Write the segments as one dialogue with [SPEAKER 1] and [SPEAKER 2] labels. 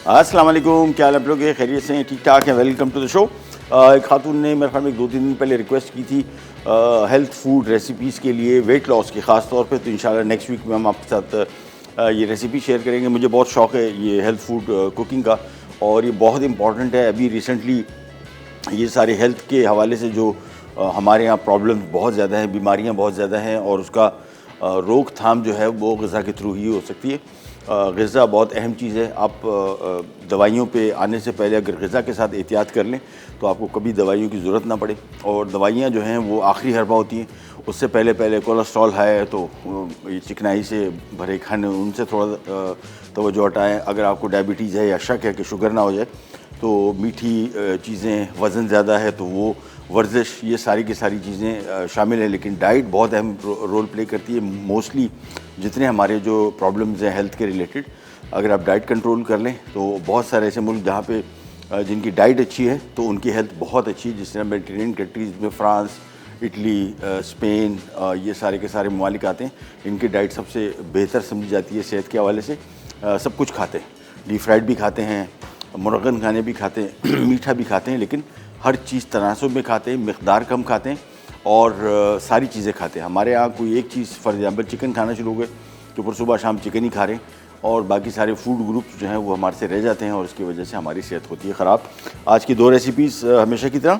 [SPEAKER 1] अस्सलाम वालेकुम, क्या हाल आप लोग? खैरियत से हैं? ठीक ठाक हैं? Welcome to the show. एक खातून ने मेरे ख्याल में 2-3 दिन पहले रिक्वेस्ट की थी हेल्थ फूड रेसिपीज़ के लिए, वेट लॉस की ख़ास तौर पे। तो इंशाल्लाह नेक्स्ट वीक में हम आपके साथ ये रेसिपी शेयर करेंगे। मुझे बहुत शौक़ है ये हेल्थ फूड कुकिंग का, और ये बहुत इंपॉर्टेंट है। अभी रिसेंटली ये सारे हेल्थ के हवाले से जो हमारे यहाँ प्रॉब्लम बहुत ज़्यादा हैं, बीमारियाँ बहुत ज़्यादा हैं, और उसका रोकथाम जो है वो ग़िज़ा के थ्रू ही हो सकती है। ग़िज़ा बहुत अहम चीज़ है। आप दवाइयों पे आने से पहले अगर ग़िज़ा के साथ एहतियात कर लें तो आपको कभी दवाइयों की ज़रूरत ना पड़े। और दवाइयाँ जो हैं वो आखिरी हरबा होती हैं। उससे पहले कोलेस्ट्रॉल हाई है तो ये चिकनाई से भरे खाने उनसे थोड़ा तवज्जो हटाएँ। अगर आपको डायबिटीज़ है या शक है कि शुगर ना हो जाए तो मीठी चीज़ें, वज़न ज़्यादा है तो वो, वर्जिश, ये सारी की सारी चीज़ें शामिल हैं। लेकिन डाइट बहुत अहम रोल प्ले करती है। मोस्टली जितने हमारे जो प्रॉब्लम्स हैं हेल्थ के रिलेटेड, अगर आप डाइट कंट्रोल कर लें तो बहुत सारे ऐसे मुल्क जहाँ पे जिनकी डाइट अच्छी है तो उनकी हेल्थ बहुत अच्छी है। जिस तरह मेडिटेरेनियन कंट्रीज़ में फ्रांस, इटली, स्पेन, ये सारे के सारे ममालिक आते हैं। इनकी डाइट सबसे बेहतर समझी जाती है सेहत के हवाले से। सब कुछ खाते हैं, डीप फ्राइड भी खाते हैं, मुरगन खाने भी खाते हैं, मीठा भी खाते हैं, लेकिन हर चीज़ तनासुब में खाते हैं, मिक़दार कम खाते हैं, और सारी चीज़ें खाते हैं। हमारे यहाँ कोई एक चीज़, फॉर एग्जांपल चिकन खाना शुरू हो गए तो फिर सुबह शाम चिकन ही खा रहे हैं, और बाकी सारे फूड ग्रुप्स जो हैं वो हमारे से रह जाते हैं, और इसकी वजह से हमारी सेहत होती है ख़राब। आज की 2 रेसिपीज़ हमेशा की तरह,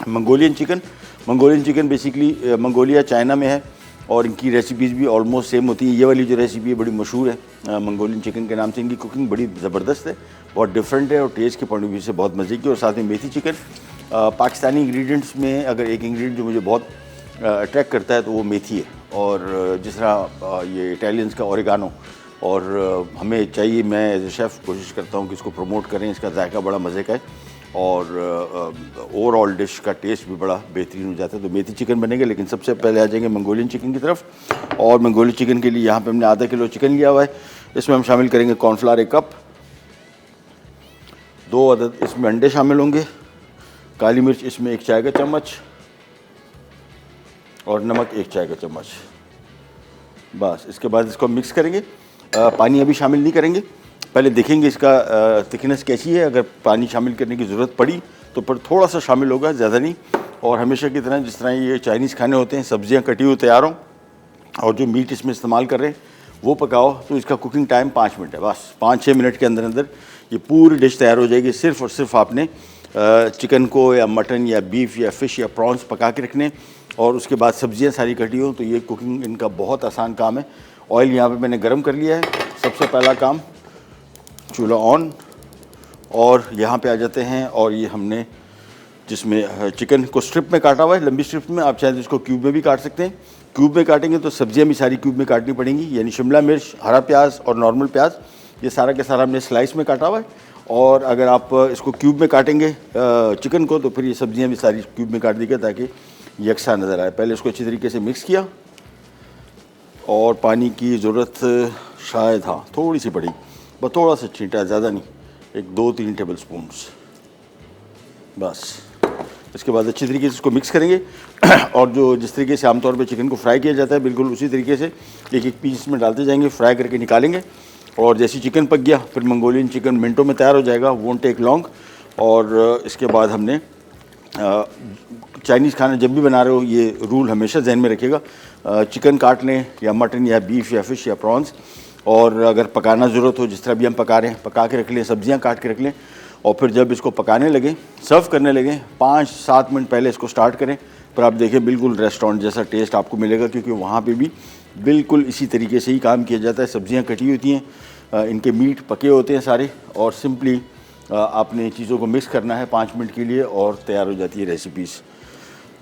[SPEAKER 1] Mongolian chicken basically Mongolia China में है, और इनकी रेसिपीज़ भी ऑलमोस्ट सेम होती है। ये वाली जो रेसिपी है बड़ी मशहूर है मंगोलियन चिकन के नाम से। इनकी कुकिंग बड़ी ज़बरदस्त है, बहुत डिफरेंट है, और टेस्ट के पॉइंट ऑफ व्यू से बहुत मज़े की। और साथ में मेथी चिकन। पाकिस्तानी इंग्रेडिएंट्स में अगर एक इंग्रेडिएंट जो मुझे बहुत अट्रैक्ट करता है तो वो मेथी है। और जिस तरह ये इटालियंस का ओरिगानो, और हमें चाहिए, मैं एज ए शेफ़ कोशिश करता हूँ कि इसको प्रमोट करें। इसका जायका बड़ा मज़े का है, और ओवरऑल डिश का टेस्ट भी बड़ा बेहतरीन हो जाता है। तो मेथी चिकन बनेगा, लेकिन सबसे पहले आ जाएंगे मंगोलियन चिकन की तरफ। और मंगोलियन चिकन के लिए यहाँ पे हमने आधा किलो चिकन लिया हुआ है। इसमें हम शामिल करेंगे कॉर्नफ्लावर 1 कप, 2 अदद इसमें अंडे शामिल होंगे, काली मिर्च इसमें 1 चाय का चम्मच, और नमक 1 चाय का चम्मच। बस इसके बाद इसको मिक्स करेंगे। पानी अभी शामिल नहीं करेंगे, पहले देखेंगे इसका थिकनेस कैसी है। अगर पानी शामिल करने की ज़रूरत पड़ी तो पर थोड़ा सा शामिल होगा, ज़्यादा नहीं। और हमेशा की तरह जिस तरह ये चाइनीज़ खाने होते हैं, सब्जियां कटी हुई तैयार हों, और जो मीट इसमें इस्तेमाल कर रहे हैं वो पकाओ, तो इसका कुकिंग टाइम 5 मिनट है। बस 5-6 मिनट के अंदर अंदर ये पूरी डिश तैयार हो जाएगी। सिर्फ़ और सिर्फ आपने चिकन को या मटन या बीफ या फ़िश या प्रॉन्स पका के रखने, और उसके बाद सब्जियां सारी कटी हों। तो ये कुकिंग इनका बहुत आसान काम है। ऑयल यहाँ पे मैंने गरम कर लिया है। सबसे पहला काम, चूल्हा ऑन, और यहाँ पे आ जाते हैं। और ये हमने जिसमें चिकन को स्ट्रिप में काटा हुआ है, लंबी स्ट्रिप में। आप चाहे तो इसको क्यूब में भी काट सकते हैं। क्यूब में काटेंगे तो सब्जियां भी सारी क्यूब में काटनी पड़ेंगी, यानी शिमला मिर्च, हरा प्याज और नॉर्मल प्याज, ये सारा के सारा हमने स्लाइस में काटा हुआ है। और अगर आप इसको क्यूब में काटेंगे चिकन को, तो फिर ये सब्जियां भी सारी क्यूब में काट दीजिए ताकि यकसा नज़र आए। पहले इसको अच्छी तरीके से मिक्स किया, और पानी की ज़रूरत शायद हाँ थोड़ी सी पड़ी, बस थोड़ा सा छींटा, ज़्यादा नहीं, 1-2-3 टेबल स्पून्स बस। इसके बाद अच्छी तरीके से इसको मिक्स करेंगे। और जो जिस तरीके से आमतौर पे चिकन को फ्राई किया जाता है, बिल्कुल उसी तरीके से एक एक पीस में डालते जाएंगे, फ्राई करके निकालेंगे। और जैसे चिकन पक गया, फिर मंगोलियन चिकन मिनटों में तैयार हो जाएगा, वोंट टेक लॉन्ग। और इसके बाद हमने चाइनीज़ खाना जब भी बना रहे हो ये रूल हमेशा जहन में रखिएगा, चिकन काट लें या मटन या बीफ या फ़िश या प्रॉन्स, और अगर पकाना ज़रूरत हो, जिस तरह भी हम पका रहे हैं, पका के रख लें, सब्जियां काट के रख लें। और फिर जब इसको पकाने लगे, सर्व करने लगे, 5-7 मिनट पहले इसको स्टार्ट करें। पर आप देखें बिल्कुल रेस्टोरेंट जैसा टेस्ट आपको मिलेगा, क्योंकि वहाँ पे भी बिल्कुल इसी तरीके से ही काम किया जाता है। सब्जियां कटी होती हैं, इनके मीट पके होते हैं सारे, और सिंपली आपने चीज़ों को मिक्स करना है 5 मिनट के लिए, और तैयार हो जाती है रेसिपीज़।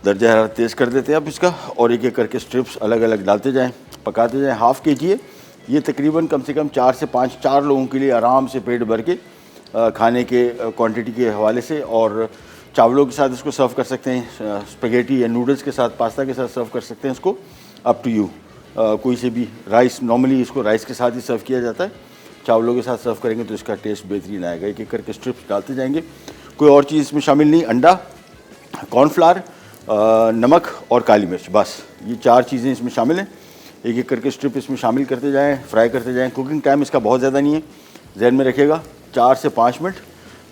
[SPEAKER 1] दर्जा हरारत तेज़ कर देते हैं आप इसका, और एक एक करके स्ट्रिप्स अलग अलग डालते जाएँ, पकाते जाएँ। हाफ़ के जी है ये, तकरीबन कम से कम 4 से 5, 4 लोगों के लिए आराम से पेट भर के खाने के क्वांटिटी के हवाले से। और चावलों के साथ इसको सर्व कर सकते हैं, स्पेगेटी या नूडल्स के साथ, पास्ता के साथ सर्व कर सकते हैं इसको, अप टू यू। कोई से भी, राइस, नॉर्मली इसको राइस के साथ ही सर्व किया जाता है। चावलों के साथ सर्व करेंगे तो इसका टेस्ट बेहतरीन आएगा। एक एक करके स्ट्रिप्स डालते जाएंगे, कोई और चीज़ इसमें शामिल नहीं। अंडा, कॉर्नफ्लावर, नमक और काली मिर्च, बस ये 4 चीज़ें इसमें शामिल हैं। एक एक करके स्ट्रिप इसमें शामिल करते जाएँ, फ्राई करते जाएँ। कुकिंग टाइम इसका बहुत ज़्यादा नहीं है, जहन में रखिएगा। 4 से 5 मिनट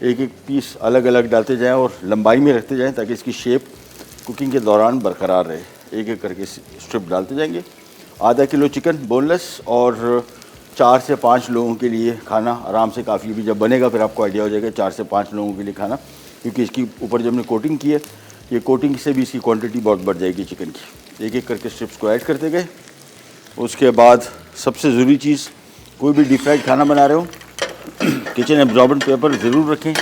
[SPEAKER 1] एक एक पीस अलग अलग डालते जाएं और लंबाई में रखते जाएं ताकि इसकी शेप कुकिंग के दौरान बरकरार रहे। एक एक करके स्ट्रिप डालते जाएंगे। आधा किलो चिकन बोनलेस और 4 से 5 लोगों के लिए खाना आराम से काफ़ी। भी जब बनेगा फिर आपको आइडिया हो जाएगा 4 से 5 लोगों के लिए खाना, क्योंकि इसकी ऊपर जब हमने कोटिंग की है, ये कोटिंग से भी इसकी क्वांटिटी बहुत बढ़ जाएगी चिकन की। एक एक करके स्ट्रिप्स को ऐड करते गए। उसके बाद सबसे ज़रूरी चीज़, कोई भी डीप फ्राइड खाना बना रहे हो किचन एब्जॉर्बेंट पेपर ज़रूर रखें।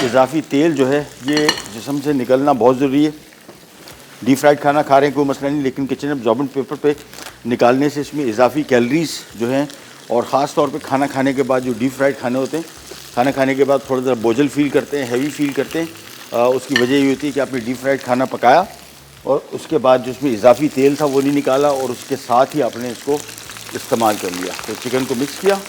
[SPEAKER 1] इजाफी तेल जो है ये जिस्म से निकलना बहुत ज़रूरी है। डीप फ्राइड खाना खा रहे हैं कोई मसला नहीं, लेकिन किचन एब्जॉर्बेंट पेपर पे निकालने से इसमें इजाफी कैलोरीज जो हैं, और ख़ास तौर पे खाना खाने के बाद जो डीप फ्राइड खाने होते हैं, खाना खाने के बाद थोड़ा सा बोझल फील करते हैं, हैवी फील करते हैं। उसकी वजह ये होती है कि आपने डीप फ्राइड खाना पकाया और उसके बाद जो उसमें इजाफी तेल था वो नहीं निकाला और उसके साथ ही आपने इसको इस्तेमाल कर लिया। तो चिकन को मिक्स किया।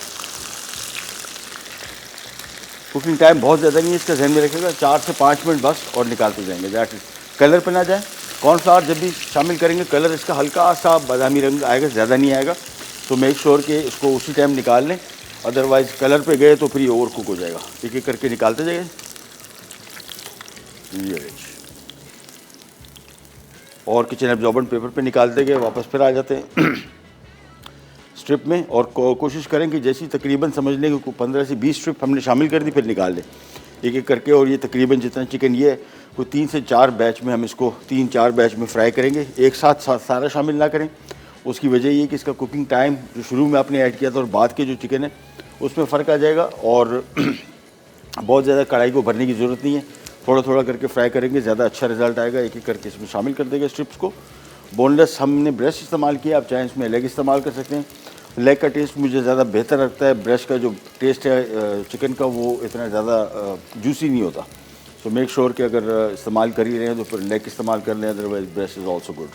[SPEAKER 1] कुकिंग टाइम बहुत ज़्यादा नहीं है, इसका ध्यान में रखिएगा, 4 से 5 मिनट बस, और निकालते जाएंगे। दैट इज, कलर पे ना जाए। कॉर्नफ्लावर जब भी शामिल करेंगे कलर इसका हल्का सा बादामी रंग आएगा, ज़्यादा नहीं आएगा। तो मेक श्योर कि इसको उसी टाइम निकाल लें, अदरवाइज़ कलर पे गए तो फिर ये ओवर कुक हो जाएगा। एक एक करके निकालते जाइए। और किचन एब्जॉर्बेंट पेपर पे निकालते गए, वापस फिर आ जाते हैं स्ट्रिप में। और कोशिश करें कि जैसी तकरीबन समझ लें कि 15 से 20 स्ट्रिप हमने शामिल कर दी, फिर निकाल लें एक एक करके। और ये तकरीबन जितना चिकन ये है, वो 3 से 4 बैच में हम इसको 3-4 बैच में फ्राई करेंगे। एक साथ सारा शामिल ना करें। उसकी वजह ये कि इसका कुकिंग टाइम जो शुरू में आपने ऐड किया था और बाद के जो चिकन है उसमें फ़र्क आ जाएगा। और बहुत ज़्यादा कढ़ाई को भरने की ज़रूरत नहीं है, थोड़ा थोड़ा करके फ्राई करेंगे, ज़्यादा अच्छा रिजल्ट आएगा। एक एक करके इसमें शामिल कर देंगे स्ट्रिप्स को। बोनलेस हमने ब्रेस्ट इस्तेमाल किया, आप चाहें इसमें लेग इस्तेमाल कर सकते हैं। लेग का टेस्ट मुझे ज़्यादा बेहतर लगता है। ब्रेस्ट का जो टेस्ट है चिकन का वो इतना ज़्यादा जूसी नहीं होता। तो मेक श्योर कि अगर इस्तेमाल कर ही रहे हैं तो फिर लेग इस्तेमाल कर लें, otherwise breast is also good.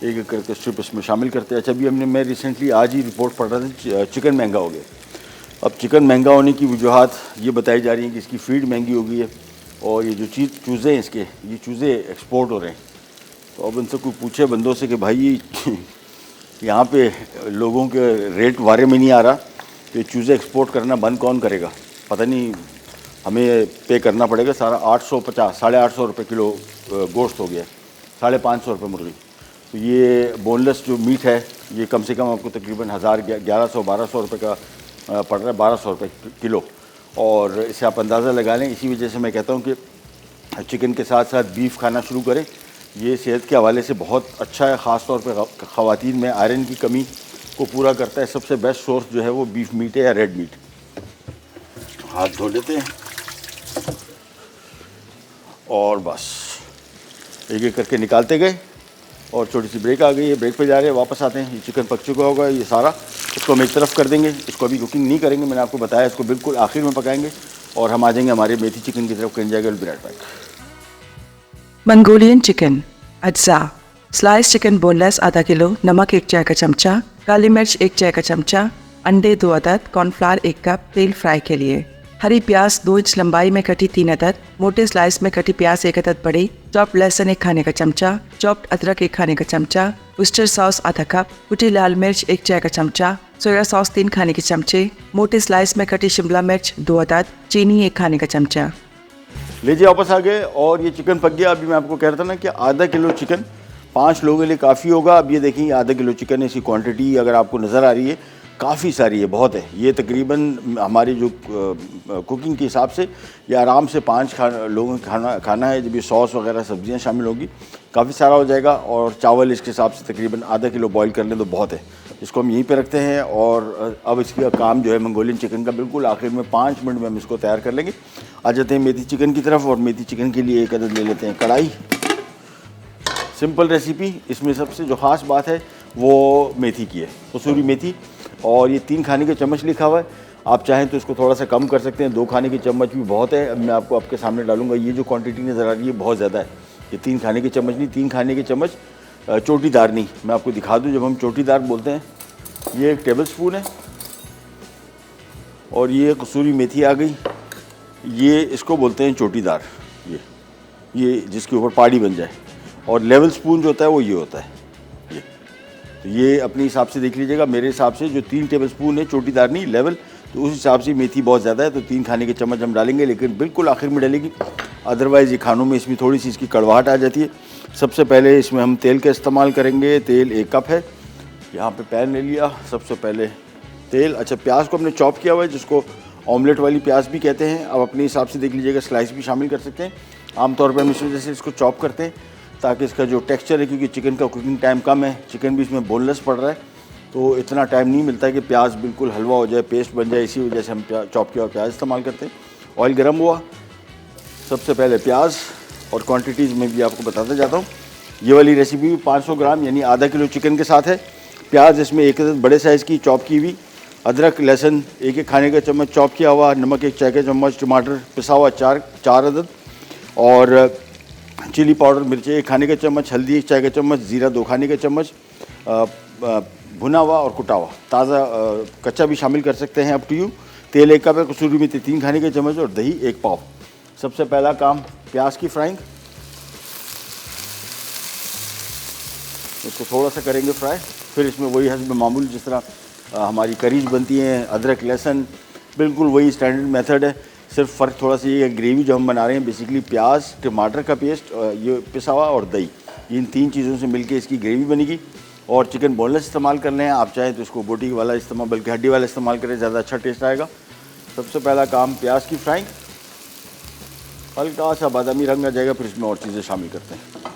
[SPEAKER 1] एक एक करके स्ट्रिप इसमें शामिल करते हैं। अच्छा, अभी मैं रिसेंटली आज ही रिपोर्ट पढ़ रहा था, चिकन महंगा हो गया। अब चिकन महंगा होने की वजूहत ये बताई जा रही हैं कि इसकी फीड महंगी हो गई है और ये जो चूज़े हैं इसके, ये चूज़े एक्सपोर्ट हो रहे हैं। तो अब उनसे कोई पूछे बंदों से कि भाई यहाँ पे लोगों के रेट वारे में नहीं आ रहा, तो ये चूज़े एक्सपोर्ट करना बंद कौन करेगा? पता नहीं, हमें पे करना पड़ेगा सारा। 850 850 रुपये किलो गोश्त हो गया, 550 रुपये मुर्गी। तो ये बोनलेस जो मीट है ये कम से कम आपको तकरीबन 1100-1200 रुपये का पड़ रहा है, 1200 रुपये किलो। और इसे आप अंदाज़ा लगा लें। इसी वजह से मैं कहता हूँ कि चिकन के साथ साथ बीफ खाना शुरू करें। ये सेहत के हवाले से बहुत अच्छा है, ख़ास तौर पे ख़वातीन में आयरन की कमी को पूरा करता है। सबसे बेस्ट सोर्स जो है वो बीफ मीट है या रेड मीट। हाथ धो लेते हैं और बस एक एक करके निकालते गए। और छोटी सी ब्रेक आ गई है, ब्रेक पे जा रहे हैं, वापस आते हैं। ये चिकन पक चुका होगा ये सारा, इसको हम एक तरफ कर देंगे। इसको अभी कुकिंग नहीं करेंगे, मैंने आपको बताया, इसको बिल्कुल आखिर में पकाएंगे। और हम आ जाएंगे हमारे मेथी चिकन की तरफ। जाएगा बिराट पैक।
[SPEAKER 2] मंगोलियन चिकन अज्जा, स्लाइस चिकन बोनलेस आधा किलो, नमक 1 चाय का चमचा, काली मिर्च 1 चाय का चमचा, अंडे 2 अदद, कॉर्नफ्लावर 1 कप, तेल फ्राई के लिए, हरी प्याज 2 इंच लंबाई में कटी 3 अदद, मोटे स्लाइस में कटी प्याज 1 अदद बड़ी, चॉप्ड लहसुन 1 खाने का चमचा, चॉप्ड अदरक 1 खाने का चमचा, विस्टर सॉस आधा कप, कुटी लाल मिर्च 1 चाय का चमचा, सोया सॉस 3 खाने के चमचे, मोटे स्लाइस में कटी शिमला मिर्च 2 अदद, चीनी 1 खाने का चमचा।
[SPEAKER 1] लीजिए वापस आ गए और ये चिकन पक गया। अभी मैं आपको कह रहा था ना कि आधा किलो चिकन 5 लोगों के लिए काफ़ी होगा। अब ये देखेंगे आधा किलो चिकन है, इसकी क्वांटिटी अगर आपको नज़र आ रही है काफ़ी सारी है, बहुत है। ये तकरीबन हमारी जो कुकिंग के हिसाब से ये आराम से 5 लोगों का खाना है। जब ये सॉस वगैरह सब्जियां शामिल होगी काफ़ी सारा हो जाएगा। और चावल इसके हिसाब से तकरीबन आधा किलो बॉईल कर लें तो बहुत है। इसको हम यहीं पे रखते हैं और अब इसका काम जो है मंगोलियन चिकन का बिल्कुल आखिर में 5 मिनट में हम इसको तैयार कर लेंगे। आ जाते हैं मेथी चिकन की तरफ। और मेथी चिकन के लिए एक अदद ले लेते हैं कढ़ाई। सिंपल रेसिपी, इसमें सबसे जो ख़ास बात है वो मेथी की है, कसूरी मेथी। और ये 3 खाने के चम्मच लिखा हुआ है, आप चाहें तो इसको थोड़ा सा कम कर सकते हैं, 2 खाने के चम्मच भी बहुत है। अब मैं आपको आपके सामने डालूंगा। ये जो क्वांटिटी नज़र आ रही है बहुत ज़्यादा है। ये 3 खाने के चम्मच नहीं, 3 खाने के चम्मच चोटीदार नहीं। मैं आपको दिखा दूँ, जब हम चोटीदार बोलते हैं ये 1 टेबल स्पून है। और ये कसूरी मेथी आ गई, ये इसको बोलते हैं चोटीदार, ये जिसके ऊपर पहाड़ी बन जाए। और लेवल स्पून जो होता है वो ये होता है, ये अपने हिसाब से देख लीजिएगा। मेरे हिसाब से जो 3 टेबल स्पून है, चोटीदार नहीं लेवल, तो उस हिसाब से मेथी बहुत ज़्यादा है तो 3 खाने के चम्मच हम डालेंगे, लेकिन बिल्कुल आखिर में डालेगी, अदरवाइज़ ये खानों में इसमें थोड़ी सी इसकी कड़वाहट आ जाती है। सबसे पहले इसमें हम तेल का इस्तेमाल करेंगे। तेल 1 कप है, यहाँ पे पैन ले लिया। सबसे पहले तेल, अच्छा प्याज को हमने चॉप किया हुआ है, जिसको ऑमलेट वाली प्याज भी कहते हैं। अब अपने हिसाब से देख लीजिएगा, स्लाइस भी शामिल कर सकते हैं। आमतौर पर हम इस वजह से इसको चॉप करते हैं ताकि इसका जो टेक्सचर है, क्योंकि चिकन का कुकिंग टाइम कम है, चिकन भी इसमें बोनलेस पड़ रहा है, तो इतना टाइम नहीं मिलता है कि प्याज बिल्कुल हलवा हो जाए, पेस्ट बन जाए। इसी वजह से हम चॉप किया हुआ प्याज इस्तेमाल करते हैं। ऑयल गर्म हुआ, सबसे पहले प्याज, और क्वांटिटीज़ में भी आपको बताता जाता हूँ। ये वाली रेसिपी भी 500 ग्राम यानी आधा किलो चिकन के साथ है। प्याज इसमें एक बड़े साइज़ की चॉप की हुई, अदरक लहसुन 1 खाने का चम्मच चॉप किया हुआ, नमक 1 चाय का चम्मच, टमाटर पिसा हुआ 4 अदद, और चिली पाउडर मिर्ची 1 खाने का चम्मच, हल्दी 1 चाय का चम्मच, ज़ीरा 2 खाने का चम्मच, भुना हुआ और कुटा हुआ, ताज़ा कच्चा भी शामिल कर सकते हैं, अप टू यू। तेल 1 कप है, कसूरी मेथी 3 खाने के चम्मच, और दही 1 पाव। सबसे पहला काम प्याज की फ्राइंग, इसको थोड़ा सा करेंगे फ्राई। फिर इसमें वही हस्ब मामूल जिस तरह हमारी करीज बनती हैं, अदरक लहसुन, बिल्कुल वही स्टैंडर्ड मेथड है। सिर्फ फ़र्क थोड़ा सा ये है, ग्रेवी जो हम बना रहे हैं बेसिकली प्याज, टमाटर का पेस्ट, ये पिसा हुआ और दही, इन 3 चीज़ों से मिलके इसकी ग्रेवी बनेगी। और चिकन बोनलेस इस्तेमाल कर लें आप, चाहें तो इसको बोटी वाला इस्तेमाल, बल्कि हड्डी वाला इस्तेमाल करें, ज़्यादा अच्छा टेस्ट आएगा। सबसे पहला काम प्याज की फ्राइंग, हल्का सा बादामी रंग आ जाएगा, फिर इसमें और चीज़ें शामिल करते हैं।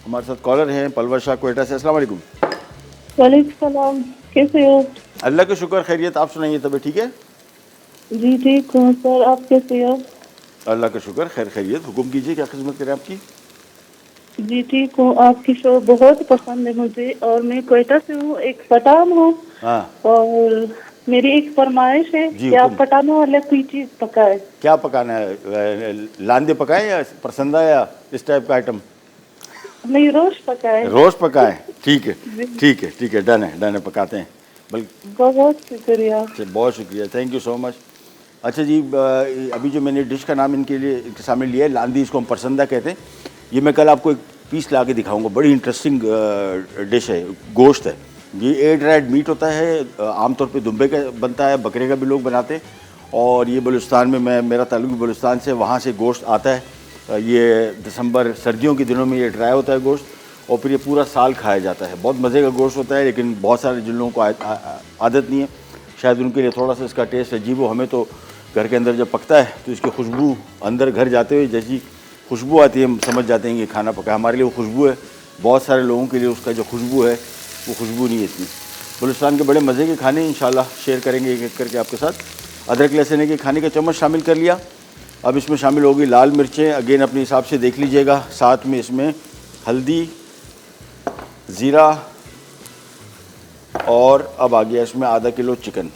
[SPEAKER 1] हमारे साथ कॉलर हैं पलवर शाह कोयटा से। अस्सलाम वालेकुम।
[SPEAKER 3] वालेकुम सलाम, कैसे हो?
[SPEAKER 1] अल्लाह का शुक्र, खैरियत। आप सुनाइए, तबीयत ठीक है?
[SPEAKER 3] जी ठीक हूँ सर, आप कैसे हो?
[SPEAKER 1] अल्लाह का शुक्र, खैर खैरियत। हुक्म कीजिए, क्या खिदमत करें आपकी?
[SPEAKER 3] जी ठीक हूँ, आपकी शो बहुत पसंद है मुझे, और मैं क्वेटा से हूँ, एक पठान हूँ।
[SPEAKER 1] हाँ,
[SPEAKER 3] और मेरी एक फरमाइश है
[SPEAKER 1] जी,
[SPEAKER 3] कि आप
[SPEAKER 1] हुक्म।
[SPEAKER 3] पठानों वाले कोई चीज़ पकाए।
[SPEAKER 1] क्या पकाना है? लांदे पकाएं या पसंदा या इस टाइप का आइटम?
[SPEAKER 3] नहीं, रोस्ट पकाए।
[SPEAKER 1] रोस्ट पकाएं, ठीक है, ठीक है, ठीक है, डन है, पकाते हैं। बल्कि
[SPEAKER 3] बहुत शुक्रिया।
[SPEAKER 1] बहुत शुक्रिया, थैंक यू सो मच। अच्छा जी, अभी जो मैंने डिश का नाम इनके सामने लिया है, लांदी, इसको हम परसंदा कहते हैं। ये मैं कल आपको एक पीस ला के दिखाऊंगा, बड़ी इंटरेस्टिंग डिश है, गोश्त है ये। एयर ड्राइड मीट होता है, आमतौर पे दुम्बे का बनता है, बकरे का भी लोग बनाते हैं, और ये बलूचिस्तान में मेरा ताल्लुक बलूचिस्तान से, वहाँ से गोश्त आता है। ये दिसंबर सर्दियों के दिनों में ये ड्राई होता है गोश्त, और फिर ये पूरा साल खाया जाता है। बहुत मज़े का गोश्त होता है, लेकिन बहुत सारे जिन लोगों को आदत नहीं है, शायद उनके लिए थोड़ा सा इसका टेस्ट अजीब हो। हमें तो घर के अंदर जब पकता है तो इसकी खुशबू अंदर घर जाते हुए जैसी खुशबू आती है, हम समझ जाते हैं कि खाना पका। हमारे लिए वो खुशबू है, बहुत सारे लोगों के लिए उसका जो खुशबू है वो खुशबू नहीं है इतनी। बलूचिस्तान के बड़े मज़े के खाने इंशाल्लाह शेयर करेंगे एक एक करके आपके साथ। अदरक लहसुन के खाने का चम्मच शामिल कर लिया। अब इसमें शामिल होगी लाल मिर्चें, अगेन अपने हिसाब से देख लीजिएगा। साथ में इसमें हल्दी, ज़ीरा, और अब आ गया इसमें आधा किलो चिकन।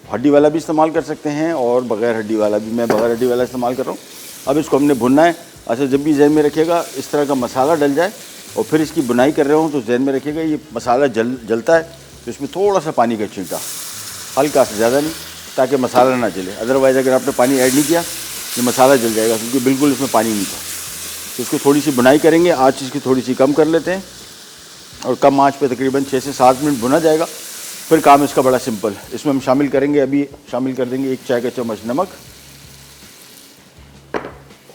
[SPEAKER 1] हड्डी वाला भी इस्तेमाल कर सकते हैं और बग़ैर हड्डी वाला भी, मैं बग़ैर हड्डी वाला इस्तेमाल कर रहा हूँ। अब इसको हमने भुनना है। अच्छा, जब भी जहन में रखिएगा इस तरह का मसाला डल जाए और फिर इसकी बुनाई कर रहे हो तो जहन में रखिएगा ये मसाला जलता है तो इसमें थोड़ा सा पानी का छींटा, हल्का सा, ज़्यादा नहीं, ताकि मसाला ना जले। अदरवाइज़ अगर आपने पानी ऐड नहीं किया ये मसाला जल जाएगा, क्योंकि बिल्कुल इसमें पानी नहीं था। तो इसको थोड़ी सी बुनाई करेंगे, आँच इसकी थोड़ी सी कम कर लेते हैं, और कम आँच पे तकरीबन 6 से 7 मिनट भुना जाएगा। फिर काम इसका बड़ा सिंपल, इसमें हम शामिल करेंगे, अभी शामिल कर देंगे 1 चाय का चम्मच नमक,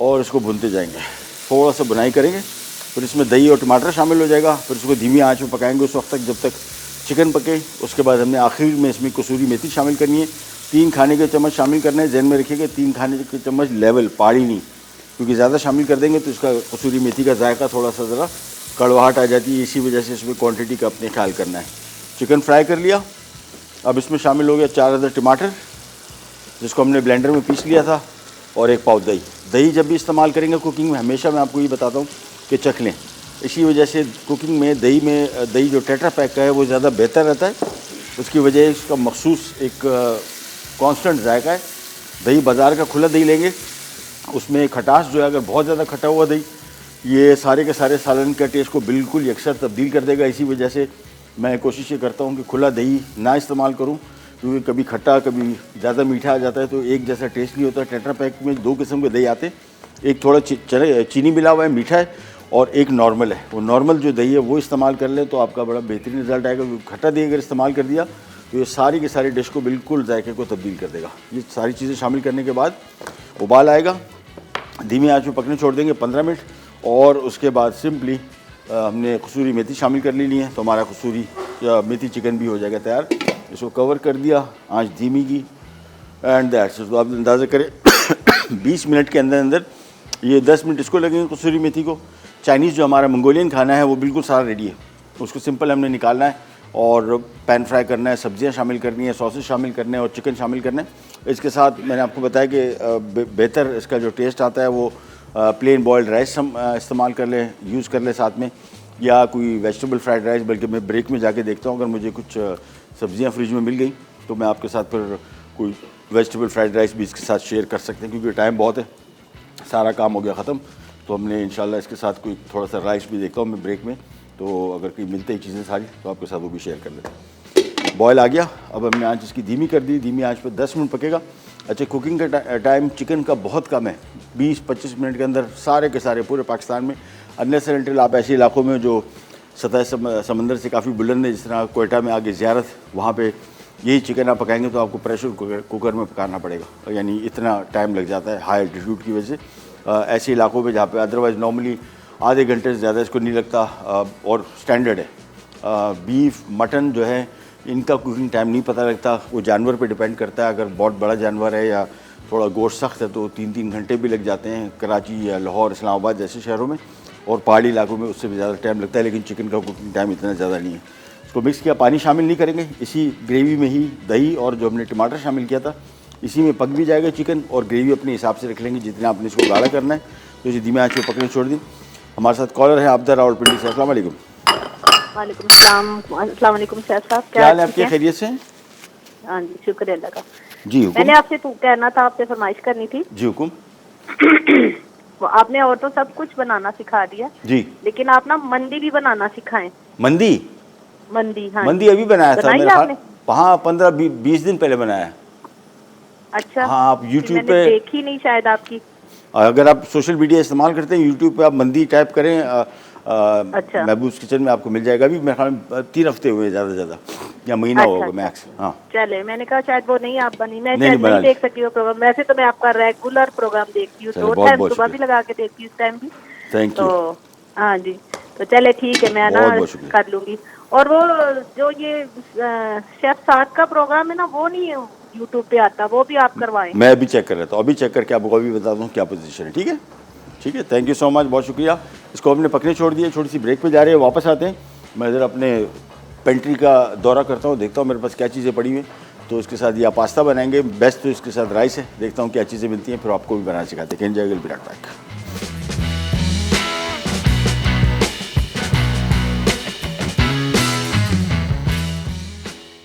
[SPEAKER 1] और इसको भूनते जाएंगे, थोड़ा सा बुनाई करेंगे। फिर इसमें दही और टमाटर शामिल हो जाएगा। फिर इसको धीमी आंच में पकाएंगे उस वक्त तक जब तक चिकन पके। उसके बाद हमने आखिर में इसमें कसूरी मेथी शामिल करनी है, 3 खाने के चम्मच शामिल करना है। जहन में रखिएगा 3 खाने के चम्मच लेवल, पहाड़ी नहीं, क्योंकि ज़्यादा शामिल कर देंगे तो इसका कसूरी मेथी का जायका थोड़ा सा ज़रा कड़वाहट आ जाती है। इसी वजह से इसमें क्वान्टिटी का अपने ख्याल करना है। चिकन फ्राई कर लिया। अब इसमें शामिल हो गया 4 अदर टमाटर, जिसको हमने ब्लेंडर में पीस लिया था, और 1 पाव दही। दही जब भी इस्तेमाल करेंगे कुकिंग में, हमेशा मैं आपको ये बताता हूँ कि चख लें। इसी वजह से कुकिंग में दही जो टेट्रा पैक का है वो ज़्यादा बेहतर रहता है। उसकी वजह इसका मखसूस एक कांस्टेंट जायका है। दही बाज़ार का खुला दही लेंगे, उसमें खटास जो है, अगर बहुत ज़्यादा खटा हुआ दही, ये सारे के सारे सालन का टेस्ट को बिल्कुल यकसर तब्दील कर देगा। इसी वजह से मैं कोशिश ये करता हूँ कि खुला दही ना इस्तेमाल करूँ, क्योंकि कभी खट्टा कभी ज़्यादा मीठा आ जाता है तो एक जैसा टेस्ट नहीं होता। टेट्रा पैक में 2 किस्म के दही आते हैं, एक थोड़ा चीनी मिला हुआ है, मीठा है, और एक नॉर्मल है। वो नॉर्मल जो दही है वो इस्तेमाल कर ले तो आपका बड़ा बेहतरीन रिजल्ट आएगा। खट्टा दही अगर इस्तेमाल कर दिया तो ये सारी की सारी डिश को बिल्कुल जायके को तब्दील कर देगा। ये सारी चीज़ें शामिल करने के बाद उबाल आएगा, धीमी आंच में पकने छोड़ देंगे 15 मिनट, और उसके बाद सिंपली हमने कसूरी मेथी शामिल कर ली है, तो हमारा कसूरी या मेथी चिकन भी हो जाएगा तैयार। इसको कवर कर दिया, आंच धीमी की, एंड दैट्स इट। तो आप अंदाज़ा करें 20 मिनट के अंदर अंदर ये 10 मिनट इसको लगेंगे कसूरी मेथी को। चाइनीज़ जो हमारा मंगोलियन खाना है वो बिल्कुल सारा रेडी है, उसको सिंपल हमने निकालना है और पैन फ्राई करना है, सब्जियां शामिल करनी है, सॉसेज शामिल करने हैं और चिकन शामिल करना है। इसके साथ मैंने आपको बताया कि बेहतर इसका जो टेस्ट आता है वो प्लेन बॉयल्ड राइस हम इस्तेमाल कर लें, यूज़ कर लें साथ में, या कोई वेजिटेबल फ्राइड राइस। बल्कि मैं ब्रेक में जाके देखता हूँ, अगर मुझे कुछ सब्जियाँ फ्रिज में मिल गई तो मैं आपके साथ फिर कोई वेजिटेबल फ्राइड राइस भी इसके साथ शेयर कर सकते हैं, क्योंकि टाइम बहुत है, सारा काम हो गया ख़त्म। तो हमने इंशाल्लाह इसके साथ कोई थोड़ा सा राइस भी देखता हूँ मैं ब्रेक में, तो अगर कोई मिलते ही चीज़ें सारी तो आपके साथ वो भी शेयर कर लेते हैं। बॉयल आ गया, अब हमने आंच इसकी धीमी कर दी, धीमी आंच पे 10 मिनट पकेगा। अच्छा, कुकिंग का टाइम चिकन का बहुत कम है, 20-25 मिनट के अंदर सारे के सारे पूरे पाकिस्तान में, अनलेस एंड अनटिल आप ऐसे इलाकों में जो सतह समंदर से काफ़ी बुलंद है, जिस तरह कोयटा में आगे ज़ियारत, वहाँ पे यही चिकन आप पकाएंगे तो आपको प्रेशर कुकर में पकाना पड़ेगा, यानी इतना टाइम लग जाता है हाई एल्टीट्यूड की वजह से। ऐसे इलाकों में जहाँ पे अदरवाइज़ नॉर्मली आधे घंटे से ज़्यादा इसको नहीं लगता, और स्टैंडर्ड है। बीफ मटन जो है इनका कुकिंग टाइम नहीं पता लगता, वो जानवर पे डिपेंड करता है। अगर बहुत बड़ा जानवर है या थोड़ा गोश्त सख्त है तो 3-3 घंटे भी लग जाते हैं कराची या लाहौर, इस्लामाबाद जैसे शहरों में, और पहाड़ी इलाकों में उससे भी ज़्यादा टाइम लगता है। लेकिन चिकन का कुकिंग टाइम इतना ज़्यादा नहीं है। इसको मिक्स किया, पानी शामिल नहीं करेंगे, इसी ग्रेवी में ही दही और जो हमने टमाटर शामिल किया था इसी में पक भी जाएगा चिकन, और ग्रेवी अपने हिसाब से रख लेंगे जितना आपने इसको गाढ़ा करना है। तो इसे धीमे आंच में पकने छोड़ दी। हमारे साथ कॉलर है आबदा रावलपिंडी से। अस्सलाम वालेकुम।
[SPEAKER 3] वालेकुम सलाम। अस्सलाम वालेकुम सैयद साहब,
[SPEAKER 1] क्या हाल है आपके, खैरियत से?
[SPEAKER 3] हाँ जी, शुक्र अल्लाह का।
[SPEAKER 1] जी हुकुम।
[SPEAKER 3] मैंने आपसे कहना था, आपसे फरमाइश करनी थी।
[SPEAKER 1] जी हुकुम।
[SPEAKER 3] वो आपने और तो सब कुछ बनाना सिखा दिया
[SPEAKER 1] जी,
[SPEAKER 3] लेकिन आप ना मंदी भी बनाना सिखाएं।
[SPEAKER 1] मंदी?
[SPEAKER 3] मंदी, हाँ
[SPEAKER 1] मंदी अभी बनाया था
[SPEAKER 3] बनाई
[SPEAKER 1] मेरे
[SPEAKER 3] आपने?
[SPEAKER 1] हाँ 15-20 दिन पहले बनाया है।
[SPEAKER 3] अच्छा,
[SPEAKER 1] हाँ, आप YouTube
[SPEAKER 3] मैंने
[SPEAKER 1] पे
[SPEAKER 3] देखी नहीं शायद आपकी।
[SPEAKER 1] अगर आप सोशल मीडिया इस्तेमाल करते हैं, यूट्यूब पे आप मंदी टाइप करें,
[SPEAKER 3] अच्छा।
[SPEAKER 1] महबूब किचन में आपको मिल जाएगा। अभी मेरे ख्याल में 3 हफ्ते हुए ज़्यादा से ज़्यादा, या महीना
[SPEAKER 3] अच्छा,
[SPEAKER 1] होगा
[SPEAKER 3] अच्छा।
[SPEAKER 1] मैक्स। हाँ
[SPEAKER 3] चले, मैंने कहा शायद वो नहीं आप बनी, मैं
[SPEAKER 1] नहीं,
[SPEAKER 3] शायद
[SPEAKER 1] बना
[SPEAKER 3] नहीं
[SPEAKER 1] ली।
[SPEAKER 3] देख सकती वो प्रोग्राम। वैसे तो मैं आपका रेगुलर प्रोग्राम देखती हूँ,
[SPEAKER 1] चलो,
[SPEAKER 3] 2
[SPEAKER 1] बहुत
[SPEAKER 3] टाइम
[SPEAKER 1] बहुत
[SPEAKER 3] सुबह भी
[SPEAKER 1] शुक्रिया।
[SPEAKER 3] लगा के देखती हूँ, इस टाइम भी।
[SPEAKER 1] Thank you.
[SPEAKER 3] तो हाँ जी, तो चले ठीक है, मैं ना
[SPEAKER 1] बहुत बहुत शुक्रिया।
[SPEAKER 3] कर लूंगी। और वो जो ये शेफ साद का प्रोग्राम है ना, वो नहीं यूट्यूब पे आता, वो भी आप करवाएं।
[SPEAKER 1] मैं अभी चेक कर रहा था, अभी चेक करके आपको अभी बता दूँ क्या पोजीशन है। ठीक है, ठीक है, थैंक यू सो मच, बहुत शुक्रिया। इसको हमने पकने छोड़ दिया, छोटी सी ब्रेक पे जा रहे हैं, वापस आते हैं। मैं इधर अपने पेंट्री का दौरा करता हूँ, देखता हूँ मेरे पास क्या चीज़ें पड़ी हुई हैं। तो इसके साथ या पास्ता बनाएंगे, बेस्ट तो इसके साथ राइस है, देखता हूँ क्या चीज़ें मिलती हैं, फिर आपको भी बनाना सिखाते हैं। Enjoy will be right back.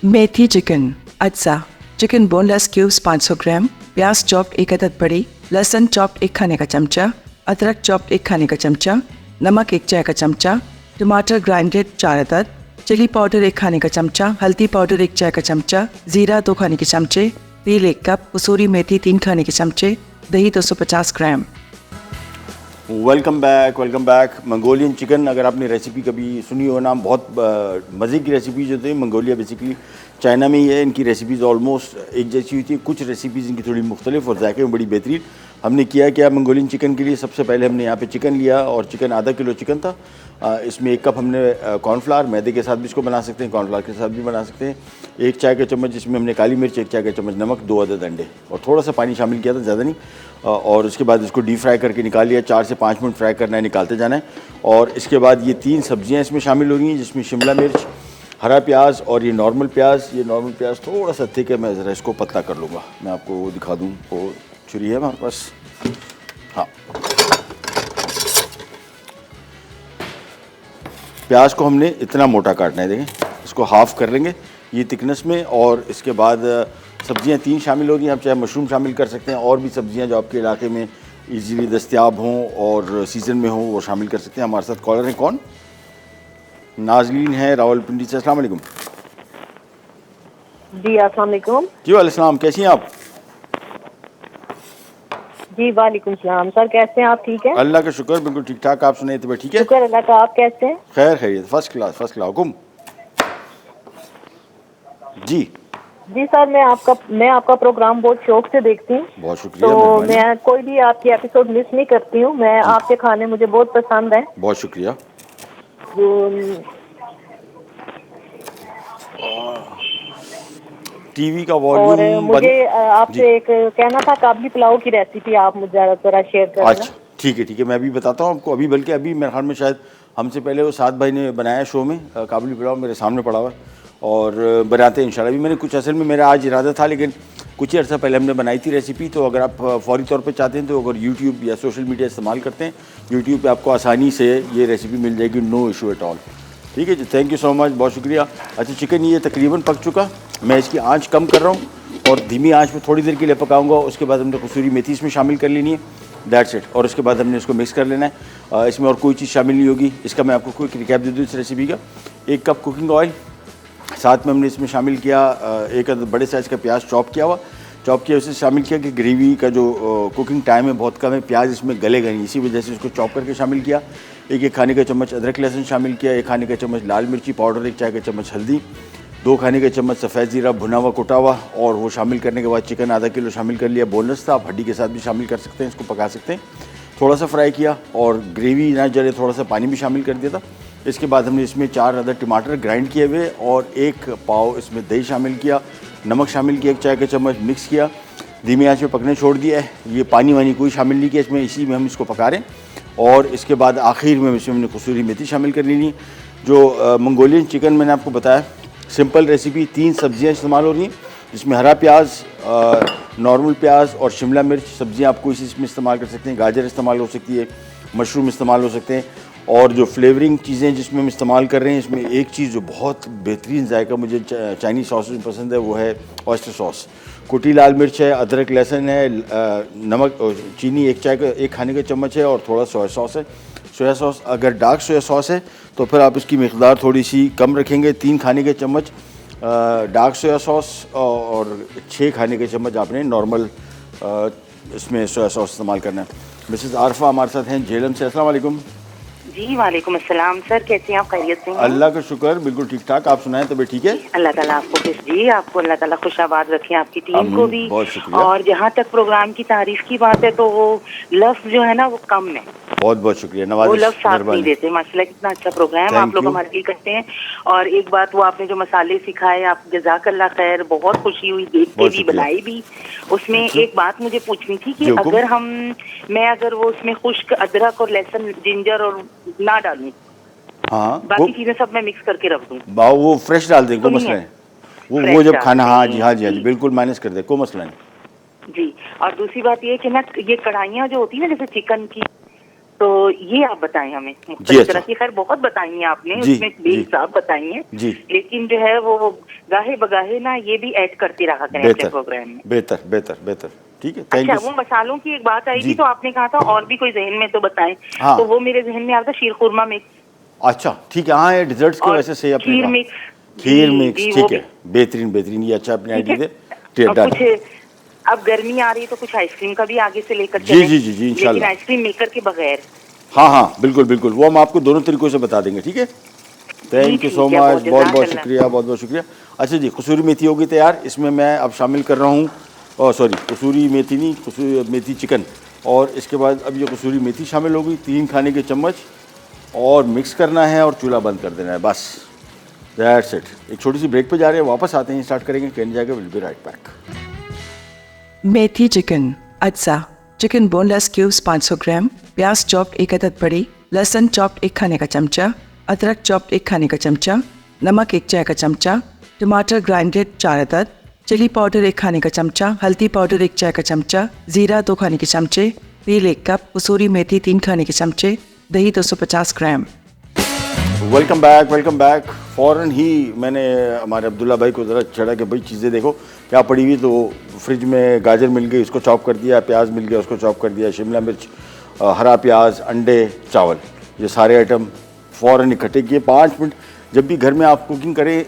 [SPEAKER 2] Methi chicken अज्जा, चिकन बोनलेस क्यूब्स 500 ग्राम, प्याज चॉप्ड 1 अदद बड़ी, लहसुन चॉप्ड 1 खाने का चमचा, अदरक चॉप्ड 1 खाने का चमचा, नमक 1 चाय का चमचा, टमाटर ग्राइंडेड 4 अदद, चिली पाउडर 1 खाने का चमचा, हल्दी पाउडर 1 चाय का चमचा, जीरा 2 खाने के चमचे, तेल 1 कप, कसूरी मेथी 3 खाने के चमचे, दही 250 gram.
[SPEAKER 1] Welcome back. Mongolian chicken, अगर आपने रेसिपी कभी सुनी हो, नाम बहुत मज़े की रेसिपीज होती है। मंगोलिया बेसिकली चाइना में ही है, इनकी रेसिपीज़ ऑलमोस्ट एक जैसी होती है, कुछ रेसिपीज़ इनकी थोड़ी मुख्तलिफ और जायके में बड़ी बेहतरीन। हमने किया क्या मंगोलियन चिकन के लिए, सबसे पहले हमने यहाँ पे चिकन लिया, और चिकन आधा किलो चिकन था। इसमें 1 कप हमने कॉर्नफ्लावर, मैदे के साथ भी इसको बना सकते हैं, कॉर्नफ्लावर के साथ भी बना सकते हैं। 1 चाय का चम्मच इसमें हमने काली मिर्च, 1 चाय का चम्मच नमक, 2 अदद अंडे, और थोड़ा सा पानी शामिल किया था, ज़्यादा नहीं। और उसके बाद इसको डीप फ्राई करके निकाल लिया। 4 से 5 मिनट फ्राई करना है, निकालते जाना है। और इसके बाद ये 3 सब्जियाँ इसमें शामिल हो रही हैं, जिसमें शिमला मिर्च, हरा प्याज और ये नॉर्मल प्याज। ये नॉर्मल प्याज थोड़ा सा थिक है, मैं ज़रा इसको पतला कर लूँगा। मैं आपको वो दिखा दूँ, वो छुरी है हमारे पास। हाँ, प्याज को हमने इतना मोटा काटना है, देखें, इसको हाफ़ कर लेंगे ये थिकनेस में। और इसके बाद सब्जियां 3 शामिल होगी, आप चाहे मशरूम शामिल कर सकते हैं, और भी सब्जियां जो आपके इलाके में इजीली दस्तयाब हों और सीज़न में हों वो शामिल कर सकते हैं। हमारे साथ कॉलर हैं, कौन? नाजरीन है रावलपिंडी से। अस्सलाम वालेकुम।
[SPEAKER 3] जी अस्सलाम वालेकुम।
[SPEAKER 1] जी वालेकुम, कैसी हैं आप?
[SPEAKER 3] जी वालेकुम सलाम। सर कैसे हैं आप, ठीक हैं?
[SPEAKER 1] अल्लाह का शुक्र, बिल्कुल ठीक ठाक। आप सुनाइए, तो ठीक है?
[SPEAKER 3] शुक्र अल्लाह का, आप कैसे हैं?
[SPEAKER 1] खैर खैरियत, फर्स्ट क्लास, फर्स्ट क्लास। हुकुम जी,
[SPEAKER 4] जी सर, मैं आपका प्रोग्राम बहुत शौक से देखती हूँ।
[SPEAKER 1] बहुत शुक्रिया,
[SPEAKER 4] तो
[SPEAKER 1] मेहरबानी।
[SPEAKER 4] मैं कोई भी आपकी एपिसोड मिस नहीं करती हूँ। मैं आपके खाने मुझे बहुत पसंद है।
[SPEAKER 1] बहुत शुक्रिया।
[SPEAKER 4] जो
[SPEAKER 1] टीवी का
[SPEAKER 4] और
[SPEAKER 1] वॉल्यूम
[SPEAKER 4] मुझे
[SPEAKER 1] बंद। जी,
[SPEAKER 4] आपसे एक कहना था, काबली पुलाव की रेसिपी आप मुझे ज़रा शेयर कर देना।
[SPEAKER 1] अच्छा, ठीक है, मैं अभी बताता हूँ आपको। अभी बल्कि अभी मेरे ख्याल में शायद हमसे पहले वो साद भाई ने बनाया शो में काबुली पुलाव, मेरे सामने पड़ा हुआ है और बनाते हैं इंशाल्लाह। अभी मैंने कुछ, असल में मेरा आज इरादा था, लेकिन कुछ ही अर्सा पहले हमने बनाई थी रेसिपी। तो अगर आप फौरी तौर पे चाहते हैं तो अगर यूट्यूब या सोशल मीडिया इस्तेमाल करते हैं, यूट्यूब पे आपको आसानी से ये रेसिपी मिल जाएगी, नो इशू एट ऑल। ठीक है जी, थैंक यू सो मच, बहुत शुक्रिया। अच्छा, चिकन ये तकरीबन पक चुका, मैं इसकी आँच कम कर रहा हूँ और धीमी आँच में थोड़ी देर के लिए पकाऊंगा। उसके बाद हमने कसूरी मेथी इसमें शामिल कर लेनी है, दैट्स इट। और उसके बाद हमने इसको मिक्स कर लेना है। इसमें और कोई चीज़ शामिल नहीं होगी। इसका मैं आपको क्विक रिकैप दे दूँ इस रेसिपी का। 1 कप कुकिंग ऑयल, साथ में हमने इसमें शामिल किया 1 अदद बड़े साइज़ का प्याज चॉप किया हुआ। उसे शामिल किया कि ग्रेवी का जो कुकिंग टाइम है बहुत कम है, प्याज इसमें गलेगा नहीं, इसी वजह से इसको चॉप करके शामिल किया। 1 खाने का चम्मच अदरक लहसुन शामिल किया, 1 खाने का चम्मच लाल मिर्ची पाउडर, 1 चाय का चम्मच हल्दी, 2 खाने का चम्मच सफ़ेद ज़ीरा भुना हुआ कुटा हुआ। और वो शामिल करने के बाद चिकन आधा किलो शामिल कर लिया, बोनलेस था, आप हड्डी के साथ भी शामिल कर सकते हैं, इसको पका सकते हैं। थोड़ा सा फ्राई किया और ग्रेवी ना जले थोड़ा सा पानी भी शामिल कर दिया था। इसके बाद हमने इसमें 4 अदद टमाटर ग्राइंड किए हुए और 1 पाव इसमें दही शामिल किया, नमक शामिल किया, 1 चाय का चम्मच मिक्स किया, धीमी आंच में पकने छोड़ दिया है। ये पानी वानी कोई शामिल नहीं किया इसमें, इसी में हम इसको पका रहे हैं। और इसके बाद आखिर में इसमें हमने कसूरी मेथी शामिल कर लेनी। जो मंगोलियन चिकन मैंने आपको बताया, सिंपल रेसिपी, 3 सब्जियां इस्तेमाल हो रही हैं, जिसमें हरा प्याज, नॉर्मल प्याज और शिमला मिर्च सब्जियां आपको इसमें इस्तेमाल कर सकते हैं। गाजर इस्तेमाल हो सकती है, मशरूम इस्तेमाल हो सकते हैं। और जो फ्लेवरिंग चीज़ें जिसमें हम इस्तेमाल कर रहे हैं, इसमें एक चीज़ जो बहुत बेहतरीन जायका मुझे चाइनीज़ सॉस में पसंद है, वो है ऑयस्टर सॉस। कुटी लाल मिर्च है, अदरक लहसुन है, नमक चीनी 1 खाने का चम्मच है और थोड़ा सोया सॉस है। सोया सॉस अगर डार्क सोया सॉस है तो फिर आप इसकी मिक़दार थोड़ी सी कम रखेंगे, 3 खाने के चम्मच डार्क सोया सॉस और 6 खाने के चम्मच आपने नॉर्मल इसमें सोया सॉस इस्तेमाल करना है। मिसेस आरफा हमारे साथ हैं झेलम से। अस्सलाम वालेकुम।
[SPEAKER 5] जी वालेकुम अस्सलाम सर, कैसे हैं आप? खैरियत से हैं?
[SPEAKER 1] अल्लाह का शुक्र, बिल्कुल ठीक ठाक। आप सुनाएं, तबीयत ठीक है?
[SPEAKER 5] अल्लाह ताला आपको आपको अल्लाह ताला खुशाबाद रखें, आपकी टीम को भी।
[SPEAKER 1] बहुत शुक्रिया।
[SPEAKER 5] और जहाँ तक प्रोग्राम की तारीफ की बात है तो वो लफ्ज जो है ना वो कम है,
[SPEAKER 1] बहुत बहुत शुक्रिया,
[SPEAKER 5] वो
[SPEAKER 1] नवाज़िश,
[SPEAKER 5] लफ्ज साथ नहीं देते। माशाल्लाह कितना अच्छा प्रोग्राम
[SPEAKER 1] Thank
[SPEAKER 5] आप लोग
[SPEAKER 1] you.
[SPEAKER 5] हमारे लिए करते हैं। और एक बात, वो आपने जो मसाले सिखाए, आप जज़ाकल्लाह खैर, बहुत खुशी हुई देख के
[SPEAKER 1] बहुत
[SPEAKER 5] भी,
[SPEAKER 1] शुक्रिया।
[SPEAKER 5] बनाई भी। उसमें एक बात मुझे पूछनी थी कि
[SPEAKER 1] जी, हुकुम।
[SPEAKER 5] अगर वो उसमें खुश्क अदरक और लहसुन जिंजर और ना डालूं,
[SPEAKER 1] हाँ,
[SPEAKER 5] बाकी चीजें सब मैं मिक्स करके रख दूं,
[SPEAKER 1] वो फ्रेश डाल दें, कोई
[SPEAKER 5] सुनिए,
[SPEAKER 1] मसला नहीं। वो
[SPEAKER 5] फ्रेश
[SPEAKER 1] जब
[SPEAKER 5] डाल
[SPEAKER 1] खाना,
[SPEAKER 5] दें।
[SPEAKER 1] हाँ जी, हाँ जी,
[SPEAKER 5] जी।
[SPEAKER 1] बिल्कुल माइनस कर दे, कोई मसला नहीं।
[SPEAKER 5] जी। और दूसरी बात ये कि ना, ये कढ़ाइयाँ जो होती है ना जैसे चिकन की, तो ये आप बताएं हमें मुख्तलिफ
[SPEAKER 1] अच्छा।
[SPEAKER 5] तरह की। खैर बहुत बताई हैं आपने,
[SPEAKER 1] जी,
[SPEAKER 5] उसमें
[SPEAKER 1] जी।
[SPEAKER 5] बेहिसाब बताई हैं,
[SPEAKER 1] जी।
[SPEAKER 5] लेकिन जो है वो गाहे बगाहे ना ये भी ऐड करते रहा करें अपने
[SPEAKER 1] बेहतर
[SPEAKER 5] प्रोग्राम में।
[SPEAKER 1] बेहतर बेहतर बेहतर, ठीक है, थैंक
[SPEAKER 5] अच्छा,
[SPEAKER 1] यू।
[SPEAKER 5] वो मसालों की एक बात आई
[SPEAKER 1] जी।
[SPEAKER 5] थी तो आपने कहा था और भी कोई जहन में तो बताएं।
[SPEAKER 1] हाँ।
[SPEAKER 5] तो वो मेरे जहन में आ रहा था शीर खुरमा मिक्स
[SPEAKER 1] अच्छा, ठीक है, हाँ, ये डिजर्ट्स की
[SPEAKER 5] और
[SPEAKER 1] वजह से आपने
[SPEAKER 5] खीर
[SPEAKER 1] कहा।
[SPEAKER 5] मिक्स।
[SPEAKER 1] खीर
[SPEAKER 5] जी,
[SPEAKER 1] मिक्स,
[SPEAKER 5] जी,
[SPEAKER 1] ठीक
[SPEAKER 5] वो
[SPEAKER 1] है, बेहतरीन बेहतरीन, ये अच्छा अपने
[SPEAKER 5] ठीक
[SPEAKER 1] आइडिया
[SPEAKER 5] है।
[SPEAKER 1] दे।
[SPEAKER 5] और
[SPEAKER 1] डन।
[SPEAKER 5] कुछ अब गर्मी आ रही है तो कुछ आइसक्रीम का भी आगे से लेकर
[SPEAKER 1] जी,
[SPEAKER 5] चलें।
[SPEAKER 1] जी, जी, जी, इंशाल्लाह।
[SPEAKER 5] लेकिन आइसक्रीम मेकर के बगैर।
[SPEAKER 1] हाँ हाँ, बिल्कुल बिल्कुल, वो हम आपको दोनों तरीकों से बता देंगे, ठीक है। थैंक यू
[SPEAKER 5] ठीक
[SPEAKER 1] सो
[SPEAKER 5] है,
[SPEAKER 1] मच,
[SPEAKER 5] बहुत
[SPEAKER 1] बहुत बहुत
[SPEAKER 5] जज़ाकल्लाह।
[SPEAKER 1] शुक्रिया, बहुत बहुत शुक्रिया। अच्छा जी, कसूरी मेथी होगी तैयार। इसमें मैं अब शामिल कर रहा हूँ, सॉरी, कसूरी मेथी नहीं, कसूरी मेथी चिकन। और इसके बाद अब ये कसूरी मेथी शामिल होगी, 3 खाने के चम्मच, और मिक्स करना है और चूल्हा बंद कर देना है, बस, दैट्स इट। एक छोटी सी ब्रेक पे जा रहे हैं, वापस आते हैं, स्टार्ट करेंगे, कहने जाएगा will be right back.
[SPEAKER 2] Methi chicken अज्जा, चिकन बोनलेस क्यूब्स 500 ग्राम, प्याज चॉप्ड 1 अदद बड़ी, लहसुन चॉप्ड 1 खाने का चमचा, अदरक चॉप्ड 1 खाने का चमचा, नमक 1 चाय का चमचा, टमाटर ग्राइंडेड 4 अदद, चिली पाउडर 1 खाने का चमचा, हल्दी पाउडर 1 चाय का चमचा, जीरा 2 खाने के चमचे, तेल 1 कप, कसूरी मेथी 3 खाने के चमचे, दही 250 gram.
[SPEAKER 1] Welcome back, welcome back. फ़ौरन ही मैंने हमारे अब्दुल्ला भाई को ज़रा चढ़ा के, भाई चीज़ें देखो क्या पड़ी हुई। तो फ्रिज में गाजर मिल गई, उसको चॉप कर दिया, प्याज मिल गया, उसको चॉप कर दिया, शिमला मिर्च, हरा प्याज, अंडे, चावल, ये सारे आइटम फ़ौरन इकट्ठे किए। 5 मिनट। जब भी घर में आप कुकिंग करें,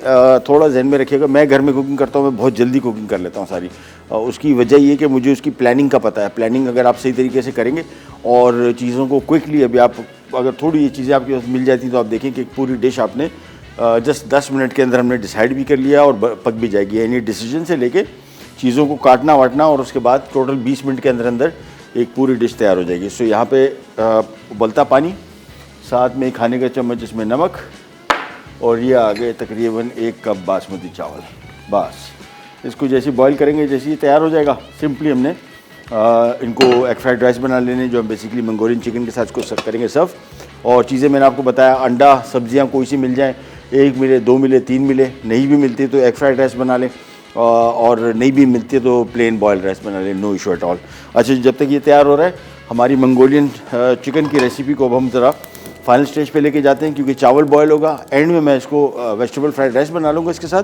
[SPEAKER 1] थोड़ा जहन में रखिएगा, मैं घर में कुकिंग करता हूँ, मैं बहुत जल्दी कुकिंग कर लेता हूँ सारी। उसकी वजह ये कि मुझे उसकी प्लानिंग का पता है। प्लानिंग अगर आप सही तरीके से करेंगे और चीज़ों को क्विकली, अभी आप अगर थोड़ी ये चीज़ें आपके पास मिल जाती तो आप देखें कि एक पूरी डिश आपने जस्ट 10 मिनट के अंदर हमने डिसाइड भी कर लिया और पक भी जाएगी। यानी डिसीजन से लेके चीज़ों को काटना वाटना और उसके बाद टोटल 20 मिनट के अंदर अंदर एक पूरी डिश तैयार हो जाएगी। सो यहाँ पे उबलता पानी, साथ में खाने का चम्मच इसमें नमक, और ये आ गए तकरीबन 1 कप बासमती चावल। बस इसको जैसे बॉईल करेंगे जैसे ही तैयार हो जाएगा, सिंपली हमने इनको एग फ्राइड राइस बना लेने, जो हम बेसिकली मंगोलियन चिकन के साथ इसको सर्व करेंगे सर्व। और चीज़ें मैंने आपको बताया, अंडा, सब्जियां कोई सी मिल जाए, 1 मिले, 2 मिले, 3 मिले, नहीं भी मिलती तो एग फ्राइड राइस बना लें, और नहीं भी मिलती तो प्लेन बॉयल राइस बना लें, नो इशू एट ऑल। अच्छा, जब तक ये तैयार हो रहा है, हमारी मंगोलियन चिकन की रेसिपी को अब हम ज़रा फाइनल स्टेज पे लेके जाते हैं, क्योंकि चावल बॉयल होगा, एंड में मैं इसको वेजिटेबल फ्राइड राइस बना लूँगा इसके साथ।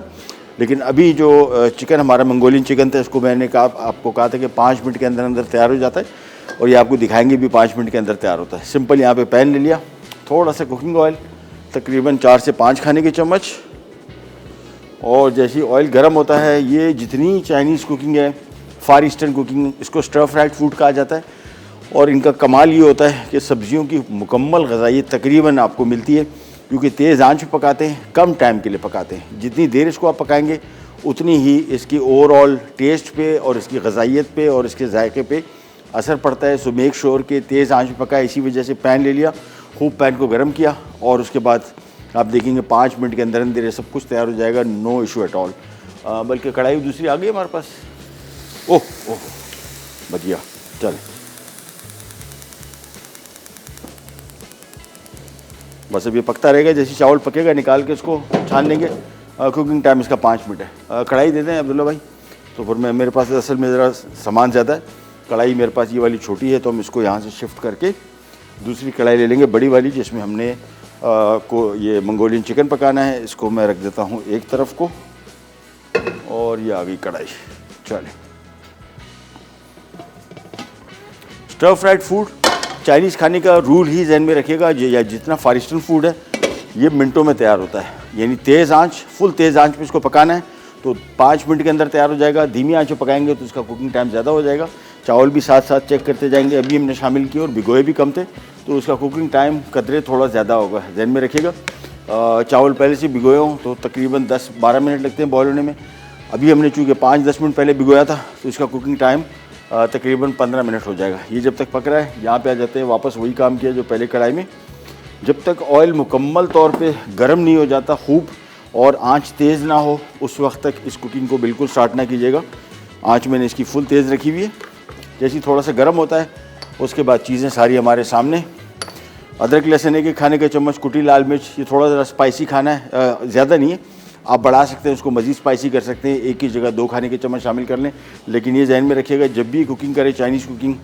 [SPEAKER 1] लेकिन अभी जो चिकन हमारा मंगोलियन चिकन था, इसको मैंने आपको कहा था कि 5 मिनट के अंदर अंदर तैयार हो जाता है, और ये आपको दिखाएंगे भी 5 मिनट के अंदर तैयार होता है। सिंपल यहाँ पे पैन ले लिया, थोड़ा सा कुकिंग ऑयल, तकरीबन 4 से 5 खाने के चम्मच, और जैसे ही ऑयल गर्म होता है, ये जितनी चाइनीज़ कुकिंग है, फार ईस्टर्न कुकिंग, इसको स्टर फ्राइड फूड कहा जाता है। और इनका कमाल ये होता है कि सब्जियों की मुकम्मल ग़िज़ाइयत तकरीबन आपको मिलती है, क्योंकि तेज़ आंच पे पकाते हैं, कम टाइम के लिए पकाते हैं। जितनी देर इसको आप पकाएंगे उतनी ही इसकी ओवरऑल टेस्ट पे और इसकी ग़िज़ाइयत पे और इसके जायके पे असर पड़ता है। सो मेक श्योर कि तेज़ आंच पे पकाए। इसी वजह से पैन ले लिया, खूब पैन को गर्म किया, और उसके बाद आप देखेंगे 5 मिनट के अंदर अंदर सब कुछ तैयार हो जाएगा, नो इशू एट ऑल। बल्कि कढ़ाई दूसरी आ गई हमारे पास। ओह ओह, बढ़िया, चल बस अब ये पकता रहेगा। जैसे चावल पकेगा निकाल के इसको छान लेंगे। कुकिंग टाइम इसका 5 मिनट है। कढ़ाई दे दें अब्दुल्ला भाई। तो फिर मेरे पास असल में ज़रा सामान ज़्यादा है, कढ़ाई मेरे पास ये वाली छोटी है, तो हम इसको यहाँ से शिफ्ट करके दूसरी कढ़ाई ले लेंगे, बड़ी वाली, जिसमें हमने को ये मंगोलियन चिकन पकाना है। इसको मैं रख देता हूँ एक तरफ को, और ये आ गई कढ़ाई। चले, स्टर फ्राइड फूड चाइनीज़ खाने का रूल ही जहन में रखिएगा, या जितना फार ईस्टर्न फूड है ये मिनटों में तैयार होता है। यानी तेज़ आंच, फुल तेज़ आंच पे इसको पकाना है तो 5 मिनट के अंदर तैयार हो जाएगा। धीमी आंच पे पकाएंगे तो इसका कुकिंग टाइम ज़्यादा हो जाएगा। चावल भी साथ साथ चेक करते जाएंगे। अभी हमने शामिल किए और भिगोए भी कम थे, तो उसका कुकिंग टाइम कदरे थोड़ा ज़्यादा होगा, जहन में रखिएगा। चावल पहले से भिगोए हों तो तकरीबन 10-12 मिनट लगते हैं बॉयल होने में। अभी हमने चूँकि 5-10 मिनट पहले भिगोया था, तो इसका कुकिंग टाइम तकरीबन 15 मिनट हो जाएगा। ये जब तक पक रहा है, यहाँ पे आ जाते हैं वापस वही काम किया जो पहले कढ़ाई में। जब तक ऑयल मुकम्मल तौर पे गर्म नहीं हो जाता खूब और आंच तेज़ ना हो, उस वक्त तक इस कुकिंग को बिल्कुल स्टार्ट ना कीजिएगा। आंच मैंने इसकी फुल तेज़ रखी हुई है। जैसे ही थोड़ा सा गर्म होता है, उसके बाद चीज़ें सारी हमारे सामने। अदरक लहसुन के खाने के चम्मच, कुटी लाल मिर्च, ये थोड़ा ज़रा स्पाइसी खाना है, ज़्यादा नहीं है, आप बढ़ा सकते हैं, उसको मज़ीद स्पाइसी कर सकते हैं। एक ही जगह 2 खाने के चम्मच शामिल कर लें। लेकिन ये जहन में रखिएगा, जब भी कुकिंग करें Chinese cooking,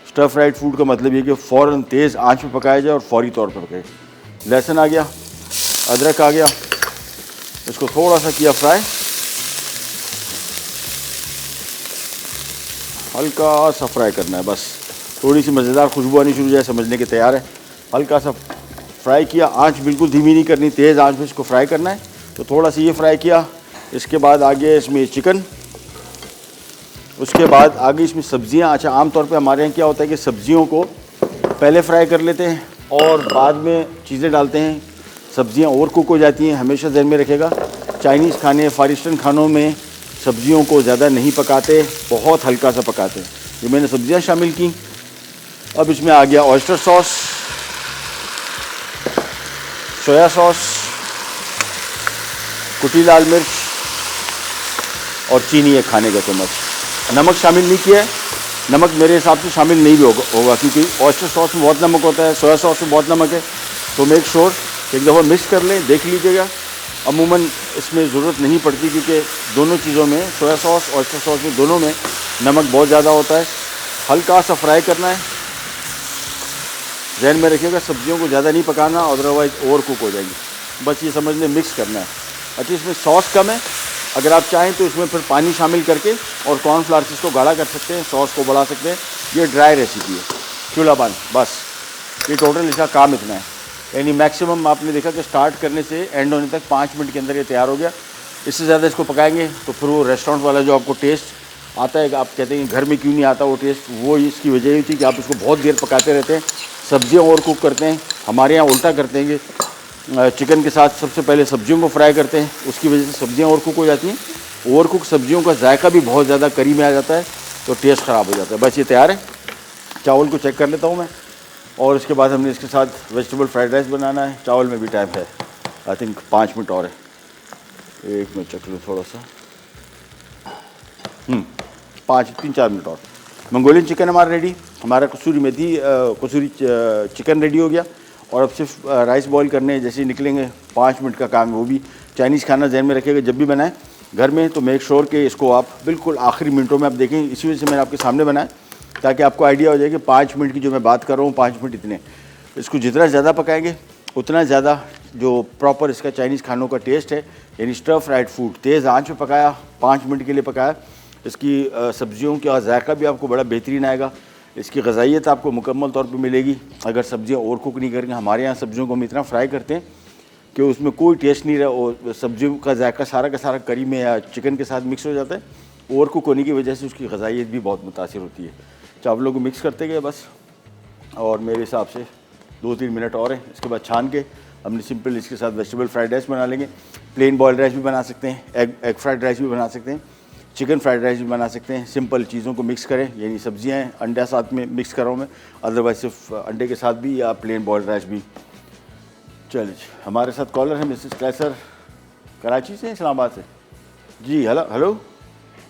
[SPEAKER 1] stir fried food का मतलब ये कि फ़ौरन तेज़ आंच पे पकाया जाए और फौरी तौर पर पकाए। लहसुन आ गया, अदरक आ गया, इसको थोड़ा सा किया फ्राई, हल्का सा फ्राई करना है बस। थोड़ी सी मज़ेदार खुशबू आनी शुरू हो जाए, समझने के तैयार है। हल्का सा फ्राई किया, आंच बिल्कुल धीमी नहीं करनी, तेज़ आंच पे इसको फ्राई करना है। तो थोड़ा सा ये फ्राई किया, इसके बाद आगे इसमें चिकन, उसके बाद आगे इसमें सब्जियां। अच्छा, आमतौर पे हमारे यहाँ क्या होता है कि सब्जियों को पहले फ्राई कर लेते हैं और बाद में चीज़ें डालते हैं, सब्जियां और कुक हो जाती हैं। हमेशा ध्यान में रखेगा, चाइनीज़ खाने, फार ईस्टर्न खानों में सब्जियों को ज़्यादा नहीं पकाते, बहुत हल्का सा पकाते हैं। ये मैंने सब्जियां शामिल की। अब इसमें आ गया ऑयस्टर सॉस, सोया सॉस, कुटी लाल मिर्च और चीनी 1 खाने का चम्मच। नमक शामिल नहीं किया है, नमक मेरे हिसाब से शामिल नहीं भी होगा क्योंकि ऑयस्टर सॉस में बहुत नमक होता है, सोया सॉस में बहुत नमक है। तो मेक श्योर एक दफ़ा मिक्स कर लें, देख लीजिएगा। अमूमन इसमें ज़रूरत नहीं पड़ती क्योंकि दोनों चीज़ों में, सोया सॉस, ऑयस्टर सॉस में, दोनों में नमक बहुत ज़्यादा होता है। हल्का सा फ्राई करना है, जहन में रखिएगा सब्जियों को ज़्यादा नहीं पकाना, अदरवाइज़ ओवर कुक हो जाएगी। बस ये समझ लें मिक्स करना है। अच्छा, इसमें सॉस कम है, अगर आप चाहें तो इसमें फिर पानी शामिल करके और कॉर्नफ्लावर से इसको गाढ़ा कर सकते हैं, सॉस को बढ़ा सकते हैं। ये ड्राई रेसिपी है, चूल्हा बंद, बस। ये टोटल इसका काम इतना है। यानी मैक्सिमम आपने देखा कि स्टार्ट करने से एंड होने तक 5 मिनट के अंदर ये तैयार हो गया। इससे ज़्यादा इसको पकाएंगे तो फिर वो रेस्टोरेंट वाला जो आपको टेस्ट आता है, आप कहते हैं घर में क्यों नहीं आता वो टेस्ट, वो इसकी वजह ये थी कि आप इसको बहुत देर पकाते रहते हैं, सब्जियाँ और कुक करते हैं। हमारे यहाँ उल्टा करते हैं कि चिकन के साथ सबसे पहले सब्जियों को फ्राई करते हैं, उसकी वजह से सब्जियां ओवर कुक हो जाती हैं। ओवर कुक सब्जियों का जायका भी बहुत ज़्यादा करी में आ जाता है, तो टेस्ट ख़राब हो जाता है। बस ये तैयार है। चावल को चेक कर लेता हूँ मैं, और इसके बाद हमने इसके साथ वेजिटेबल फ्राइड राइस बनाना है। चावल में भी टाइम है, आई थिंक 5 मिनट और है। एक मिनट चेक लूँ थोड़ा सा, 3-4 मिनट और। मंगोलियन चिकन हमारा रेडी, हमारा कसूरी चिकन रेडी हो गया। और अब सिर्फ राइस बॉईल करने हैं, जैसे ही निकलेंगे 5 मिनट का काम है। वो भी चाइनीज़ खाना जहन में रखिएगा जब भी बनाएं घर में, तो मेक श्योर कि इसको आप बिल्कुल आखिरी मिनटों में आप देखें। इसी वजह से मैंने आपके सामने बनाया, ताकि आपको आइडिया हो जाए कि 5 मिनट की जो मैं बात कर रहा हूँ, 5 मिनट इतने। इसको जितना ज़्यादा पकाएंगे उतना ज़्यादा जो प्रॉपर इसका चाइनीज़ खानों का टेस्ट है, यानी स्टर फ्राइड फूड, तेज़ आंच पे पकाया, 5 मिनट के लिए पकाया, इसकी सब्जियों का जायका भी आपको बड़ा बेहतरीन आएगा। इसकी ग़ज़ाइयत आपको मुकम्मल तौर पे मिलेगी अगर सब्जियां ओवर कुक नहीं करेंगे। हमारे यहाँ सब्जियों को हम इतना फ्राई करते हैं कि उसमें कोई टेस्ट नहीं रहा, और सब्जियों का जायका सारा का सारा करी में या चिकन के साथ मिक्स हो जाता है। ओवर कुक होने की वजह से उसकी ग़ज़ाइयत भी बहुत मुतासिर होती है। चावलों को मिक्स करते गए बस, और मेरे हिसाब से 2-3 मिनट और हैं। इसके बाद छान के हमने सिंपल इसके साथ वेजिटेबल फ्राइड राइस बना लेंगे। प्लेन बॉयल्ड राइस भी बना सकते हैं, एग फ्राइड राइस भी बना सकते हैं, चिकन फ्राइड राइस भी बना सकते हैं। सिंपल चीज़ों को मिक्स करें, यानी सब्जियां हैं, अंडा साथ में मिक्स कर रहा हूँ मैं, अदरवाइज सिर्फ अंडे के साथ भी, या प्लेन बॉयल्ड राइस भी। चलिए, हमारे साथ कॉलर है मिसेस कैसर, कराची से, इस्लामाबाद से। जी हेलो हेलो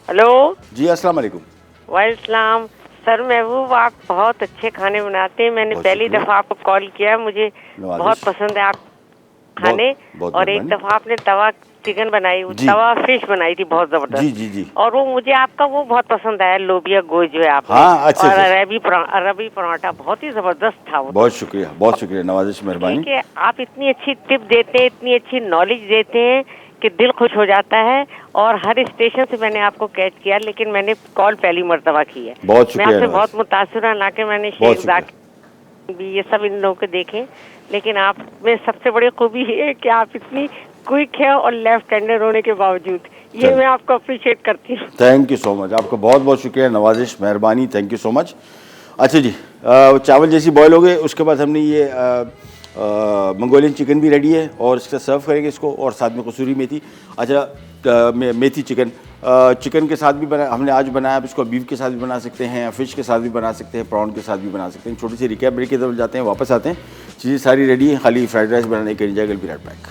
[SPEAKER 6] हेलो
[SPEAKER 1] जी, अस्सलाम वालेकुम।
[SPEAKER 6] वालेकुम सर। महबूब, आप बहुत अच्छे खाने बनाते हैं। मैंने पहली दफ़ा आपको कॉल किया, मुझे बहुत पसंद है आप खाने। और एक दफ़ा आपने तवा चिकन बनाई, तवा फिश बनाई थी बहुत जबरदस्त।
[SPEAKER 1] जी जी जी।
[SPEAKER 6] और वो मुझे आपका वो बहुत पसंद आया, लोबिया गोश्त जो है आपने।
[SPEAKER 1] हाँ, अच्छे
[SPEAKER 6] और
[SPEAKER 1] से।
[SPEAKER 6] अरबी पराठा बहुत ही जबरदस्त था वो।
[SPEAKER 1] बहुत शुक्रिया, नवाजिश, मेहरबानी।
[SPEAKER 6] ठीक है, आप इतनी अच्छी टिप देते हैं, इतनी अच्छी नॉलेज देते हैं कि दिल खुश हो जाता है। और हर स्टेशन से मैंने आपको कैच किया, लेकिन मैंने कॉल पहली मर्तबा की है।
[SPEAKER 1] बहुत शुक्रिया।
[SPEAKER 6] मैं आपसे बहुत मुतासिर हूं, के मैंने शेख जाकिर भी ये सब इन लोगों को देखे, लेकिन आप में सबसे बड़ी खूबी है कि आप इतनी क्विक है और लेफ्ट हैंडर होने के बावजूद, ये मैं आपको अप्रिशिएट करती हूँ।
[SPEAKER 1] थैंक यू सो मच, आपका बहुत बहुत शुक्रिया, नवाजिश, मेहरबानी, थैंक यू सो मच। अच्छा जी, चावल जैसी बॉयल हो गए, उसके बाद हमने ये मंगोलियन चिकन भी रेडी है, और इसका सर्व करेंगे इसको, और साथ में कसूरी मेथी। अच्छा, मेथी चिकन चिकन के साथ भी बना हमने आज बनाया। आप इसको बीफ के साथ भी बना सकते हैं, फिश के साथ भी बना सकते हैं, प्रॉन के साथ भी बना सकते हैं। छोटी सी रिकैप ब्रेक की तरफ जाते हैं, वापस आते हैं। चीज़ें सारी रेडी हैं, खाली फ्राइड राइस बनाने के लिए जाएगा। Be right back.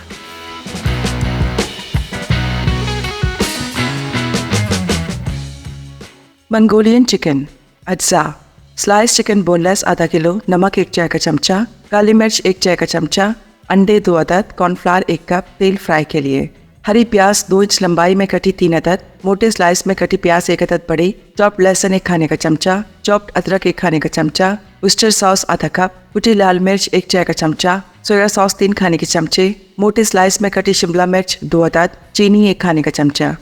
[SPEAKER 2] Mongolian chicken अज्जा, स्लाइस चिकन बोनलेस आधा किलो, नमक 1 चाय का चमचा, काली मिर्च 1 चाय का चमचा, अंडे 2 अदद, कॉर्नफ्लावर 1 कप, तेल फ्राई के लिए, हरी प्याज 2 इंच लंबाई में कटी 3 अदद, मोटे स्लाइस में कटी प्याज 1 अदद बड़ी, चॉप्ड लहसुन 1 खाने का चमचा, चॉप्ड अदरक 1 खाने का चमचा, विस्टर सॉस आधा कप, कुटी लाल मिर्च 1 चाय का चमचा, सोया सॉस 3 खाने के चमचे, मोटे स्लाइस में कटी शिमला मिर्च 2 अदद, चीनी 1 खाने का चमचा।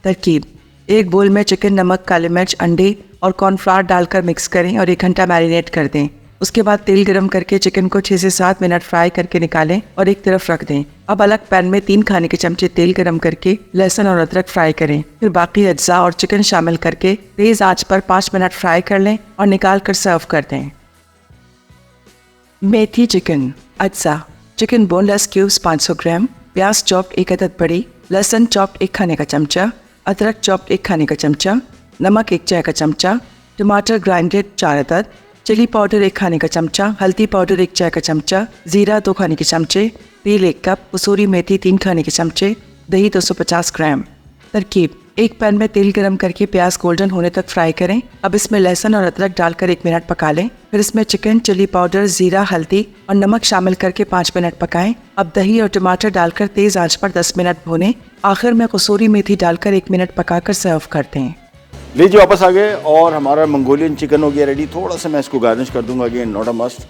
[SPEAKER 2] तरकीब: 1 बोल में चिकन, नमक, काली मिर्च, अंडे और कॉर्नफ्लावर डालकर मिक्स करें और 1 घंटा मैरिनेट कर दें। उसके बाद तेल गरम करके चिकन को 6 से 7 मिनट फ्राई करके निकालें और एक तरफ रख दें। अब अलग पैन में 3 खाने के चमचे तेल गरम करके लहसुन और अदरक फ्राई करें। फिर बाकी अज्जा और चिकन शामिल करके तेज आंच पर 5 मिनट फ्राई कर लें और निकाल कर सर्व कर दें। मेथी चिकन अज्जा: चिकन बोनलेस क्यूब्स 500 ग्राम, प्याज चॉप्ड 1 अदद बड़ी, लहसुन चॉप्ड 1 खाने का चमचा, अदरक चॉप्ड 1 खाने का चमचा, नमक 1 चाय का चमचा, टमाटर ग्राइंडेड 4 अदद, चिली पाउडर 1 खाने का चमचा, हल्दी पाउडर 1 चाय का चमचा, जीरा 2 खाने के चमचे, तेल 1 कप, कसूरी मेथी 3 खाने के चमचे, दही 250 ग्राम। तरकीब: 1 पैन में तेल गरम करके प्याज गोल्डन होने तक फ्राई करें। अब इसमें लहसुन और अदरक डालकर 1 मिनट पका लें। फिर इसमें चिकन, चिली पाउडर, जीरा, हल्दी और नमक शामिल करके 5 मिनट पकाएं। अब दही और टमाटर डालकर तेज आंच पर 10 मिनट भूनें। आखिर में कसूरी मेथी डालकर 1 मिनट पकाकर सर्व करते हैं।
[SPEAKER 1] लीजिए, वापस आ गए और हमारा मंगोलियन चिकन हो गया रेडी। थोड़ा सा मैं इसको गार्निश कर दूंगा, अगेन नॉट अ मस्ट।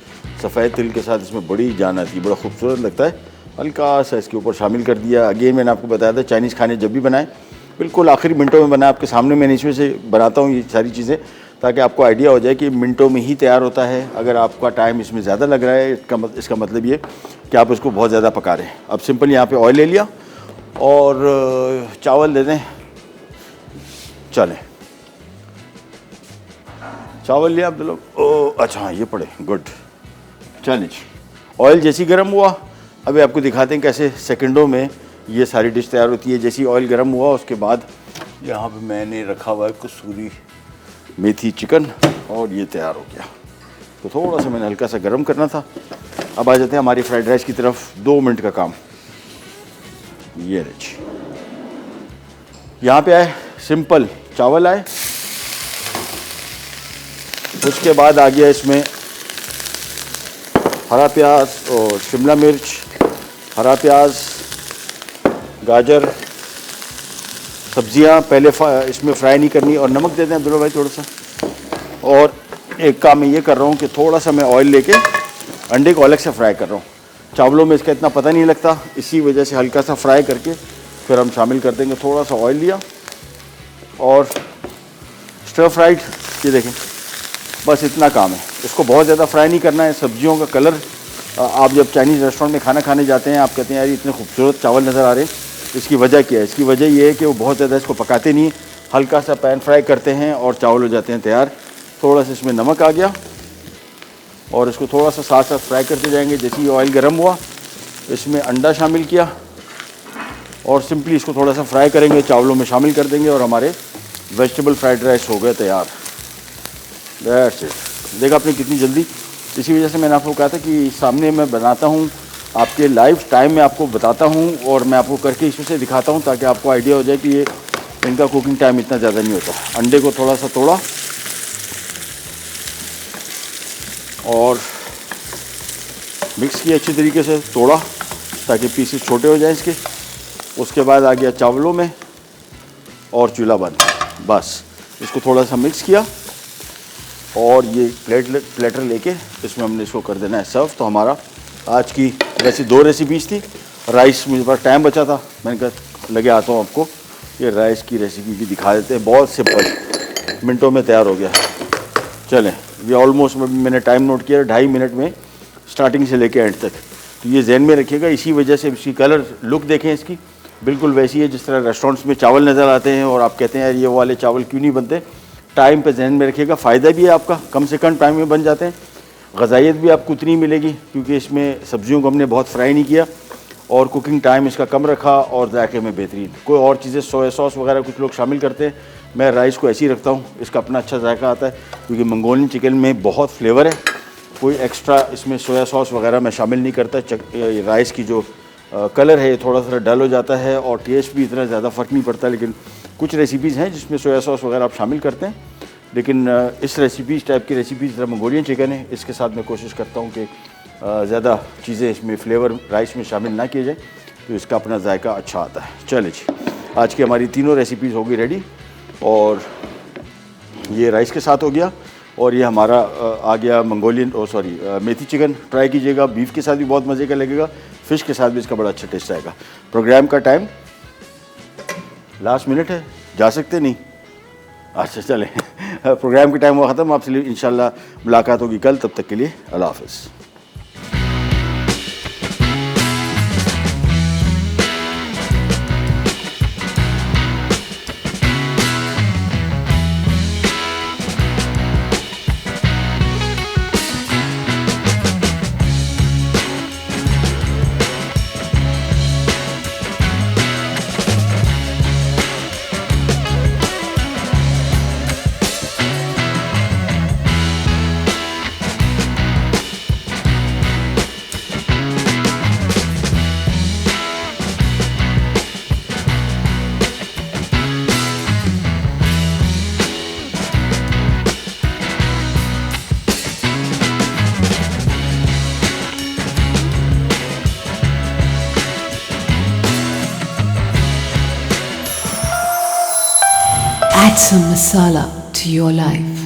[SPEAKER 1] सफ़ेद तिल के साथ इसमें बड़ी जान आती है, बड़ा खूबसूरत लगता है। हल्का सा इसके ऊपर शामिल कर दिया। अगेन मैंने आपको बताया था, चाइनीज़ खाने जब भी बनाएं बिल्कुल आखिरी मिनटों में बनाएं। आपके सामने मैंने इसमें से बनाता हूँ ये सारी चीज़ें, ताकि आपको आइडिया हो जाए कि मिनटों में ही तैयार होता है। अगर आपका टाइम इसमें ज़्यादा लग रहा है, इसका मतलब ये कि आप इसको बहुत ज़्यादा पका रहे हैं। अब सिंपल यहाँ पे ऑयल ले लिया और चावल दे दें। चलें, चावल लिया आप लोग। ओ अच्छा, हाँ ये पड़े, गुड। चलिए, ऑयल जैसी गर्म हुआ अभी आपको दिखाते हैं कैसे सेकंडों में ये सारी डिश तैयार होती है। जैसे ही ऑयल गर्म हुआ उसके बाद यहाँ पे मैंने रखा हुआ है कसूरी मेथी चिकन और ये तैयार हो गया। तो थोड़ा सा मैंने हल्का सा गर्म करना था। अब आ जाते हैं हमारी फ्राइड राइस की तरफ। 2 मिनट का काम। ये रही, यहाँ पे आए सिंपल चावल आए, उसके बाद आ गया इसमें हरा प्याज और शिमला मिर्च, हरा प्याज, गाजर, सब्जियां पहले इसमें फ्राई नहीं करनी। और नमक देते हैं अब्दुल्ला भाई थोड़ा सा। और एक काम मैं ये कर रहा हूँ कि थोड़ा सा मैं ऑयल लेके अंडे को अलग से फ्राई कर रहा हूँ। चावलों में इसका इतना पता नहीं लगता, इसी वजह से हल्का सा फ्राई करके फिर हम शामिल कर देंगे। थोड़ा सा ऑयल लिया और स्टर फ्राइड, ये देखें, बस इतना काम है। इसको बहुत ज़्यादा फ्राई नहीं करना है। सब्जियों का कलर, आप जब चाइनीज़ रेस्टोरेंट में खाना खाने जाते हैं, आप कहते हैं यार इतने खूबसूरत चावल नज़र आ रहे हैं, इसकी वजह क्या है? इसकी वजह ये है कि वो बहुत ज़्यादा इसको पकाते नहीं, हल्का सा पैन फ्राई करते हैं और चावल हो जाते हैं तैयार। थोड़ा सा इसमें नमक आ गया और इसको थोड़ा सा साथ साथ फ्राई करते जाएंगे। जैसे ही ऑयल गर्म हुआ इसमें अंडा शामिल किया और सिंपली इसको थोड़ा सा फ्राई करेंगे, चावलों में शामिल कर देंगे और हमारे वेजिटेबल फ्राइड राइस हो गए तैयार। That's it. देखा आपने कितनी जल्दी। इसी वजह से मैंने आपको कहा था कि सामने मैं बनाता हूँ, आपके लाइव टाइम में आपको बताता हूँ और मैं आपको करके इसमें से दिखाता हूँ ताकि आपको आइडिया हो जाए कि ये इनका कुकिंग टाइम इतना ज़्यादा नहीं होता। अंडे को थोड़ा सा तोड़ा और मिक्स किया अच्छी तरीके से, तोड़ा ताकि पीसेस छोटे हो जाएं इसके। उसके बाद आ गया चावलों में और चूल्हा बंद। बस इसको थोड़ा सा मिक्स किया और ये प्लेटर लेके इसमें हमने इसको कर देना है सर्व। तो हमारा आज की वैसे 2 रेसिपीज़ थी। राइस मुझे पास टाइम बचा था, मैंने कहा लगे आता हूँ आपको ये राइस की रेसिपी भी दिखा देते हैं। बहुत सिंपल, मिनटों में तैयार हो गया। चलें, ये ऑलमोस्ट मैंने टाइम नोट किया 2.5 मिनट में स्टार्टिंग से लेके एंड तक। तो ये जहन में रखिएगा। इसी वजह से इसकी कलर लुक देखें, इसकी बिल्कुल वैसी है जिस तरह रेस्टोरेंट्स में चावल नज़र आते हैं और आप कहते हैं यार ये वाले चावल क्यों नहीं बनते। टाइम पे जहन में रखिएगा। फ़ायदा भी है आपका, कम से कम टाइम में बन जाते हैं। ग़ज़ाइयत भी आपको उतनी मिलेगी क्योंकि इसमें सब्जियों को हमने बहुत फ्राई नहीं किया और कुकिंग टाइम इसका कम रखा और जायके में बेहतरीन। कोई और चीज़ें सोया सॉस वगैरह कुछ लोग शामिल करते हैं, मैं राइस को ऐसे ही रखता हूँ, इसका अपना अच्छा जायका आता है क्योंकि मंगोलियन चिकन में बहुत फ्लेवर है। कोई एक्स्ट्रा इसमें सोया सॉस वगैरह मैं शामिल नहीं करता। राइस की जो कलर है थोड़ा सा डल हो जाता है और टेस्ट भी इतना ज़्यादा फ़र्क नहीं पड़ता। लेकिन कुछ रेसिपीज़ हैं जिसमें सोया सॉस वगैरह आप शामिल करते हैं, लेकिन इस रेसिपीज़ टाइप की रेसिपीज़ ज़रा मंगोलियन चिकन है, इसके साथ मैं कोशिश करता हूँ कि ज़्यादा चीज़ें इसमें फ्लेवर राइस में शामिल ना किए जाए, तो इसका अपना जायका अच्छा आता है। चलिए जी, आज की हमारी तीनों रेसिपीज़ हो गई रेडी और ये राइस के साथ हो गया और ये हमारा आ गया मंगोलियन मेथी चिकन। ट्राई कीजिएगा, बीफ के साथ भी बहुत मज़े का लगेगा, फ़िश के साथ भी इसका बड़ा अच्छा टेस्ट आएगा। प्रोग्राम का टाइम लास्ट मिनट है, जा सकते नहीं? अच्छा चलें प्रोग्राम की टाइम हुआ ख़त्म। आपसे इंशाल्लाह मुलाकात होगी कल, तब तक के लिए अल्लाह हाफ़िज़।
[SPEAKER 7] Add some masala to your life.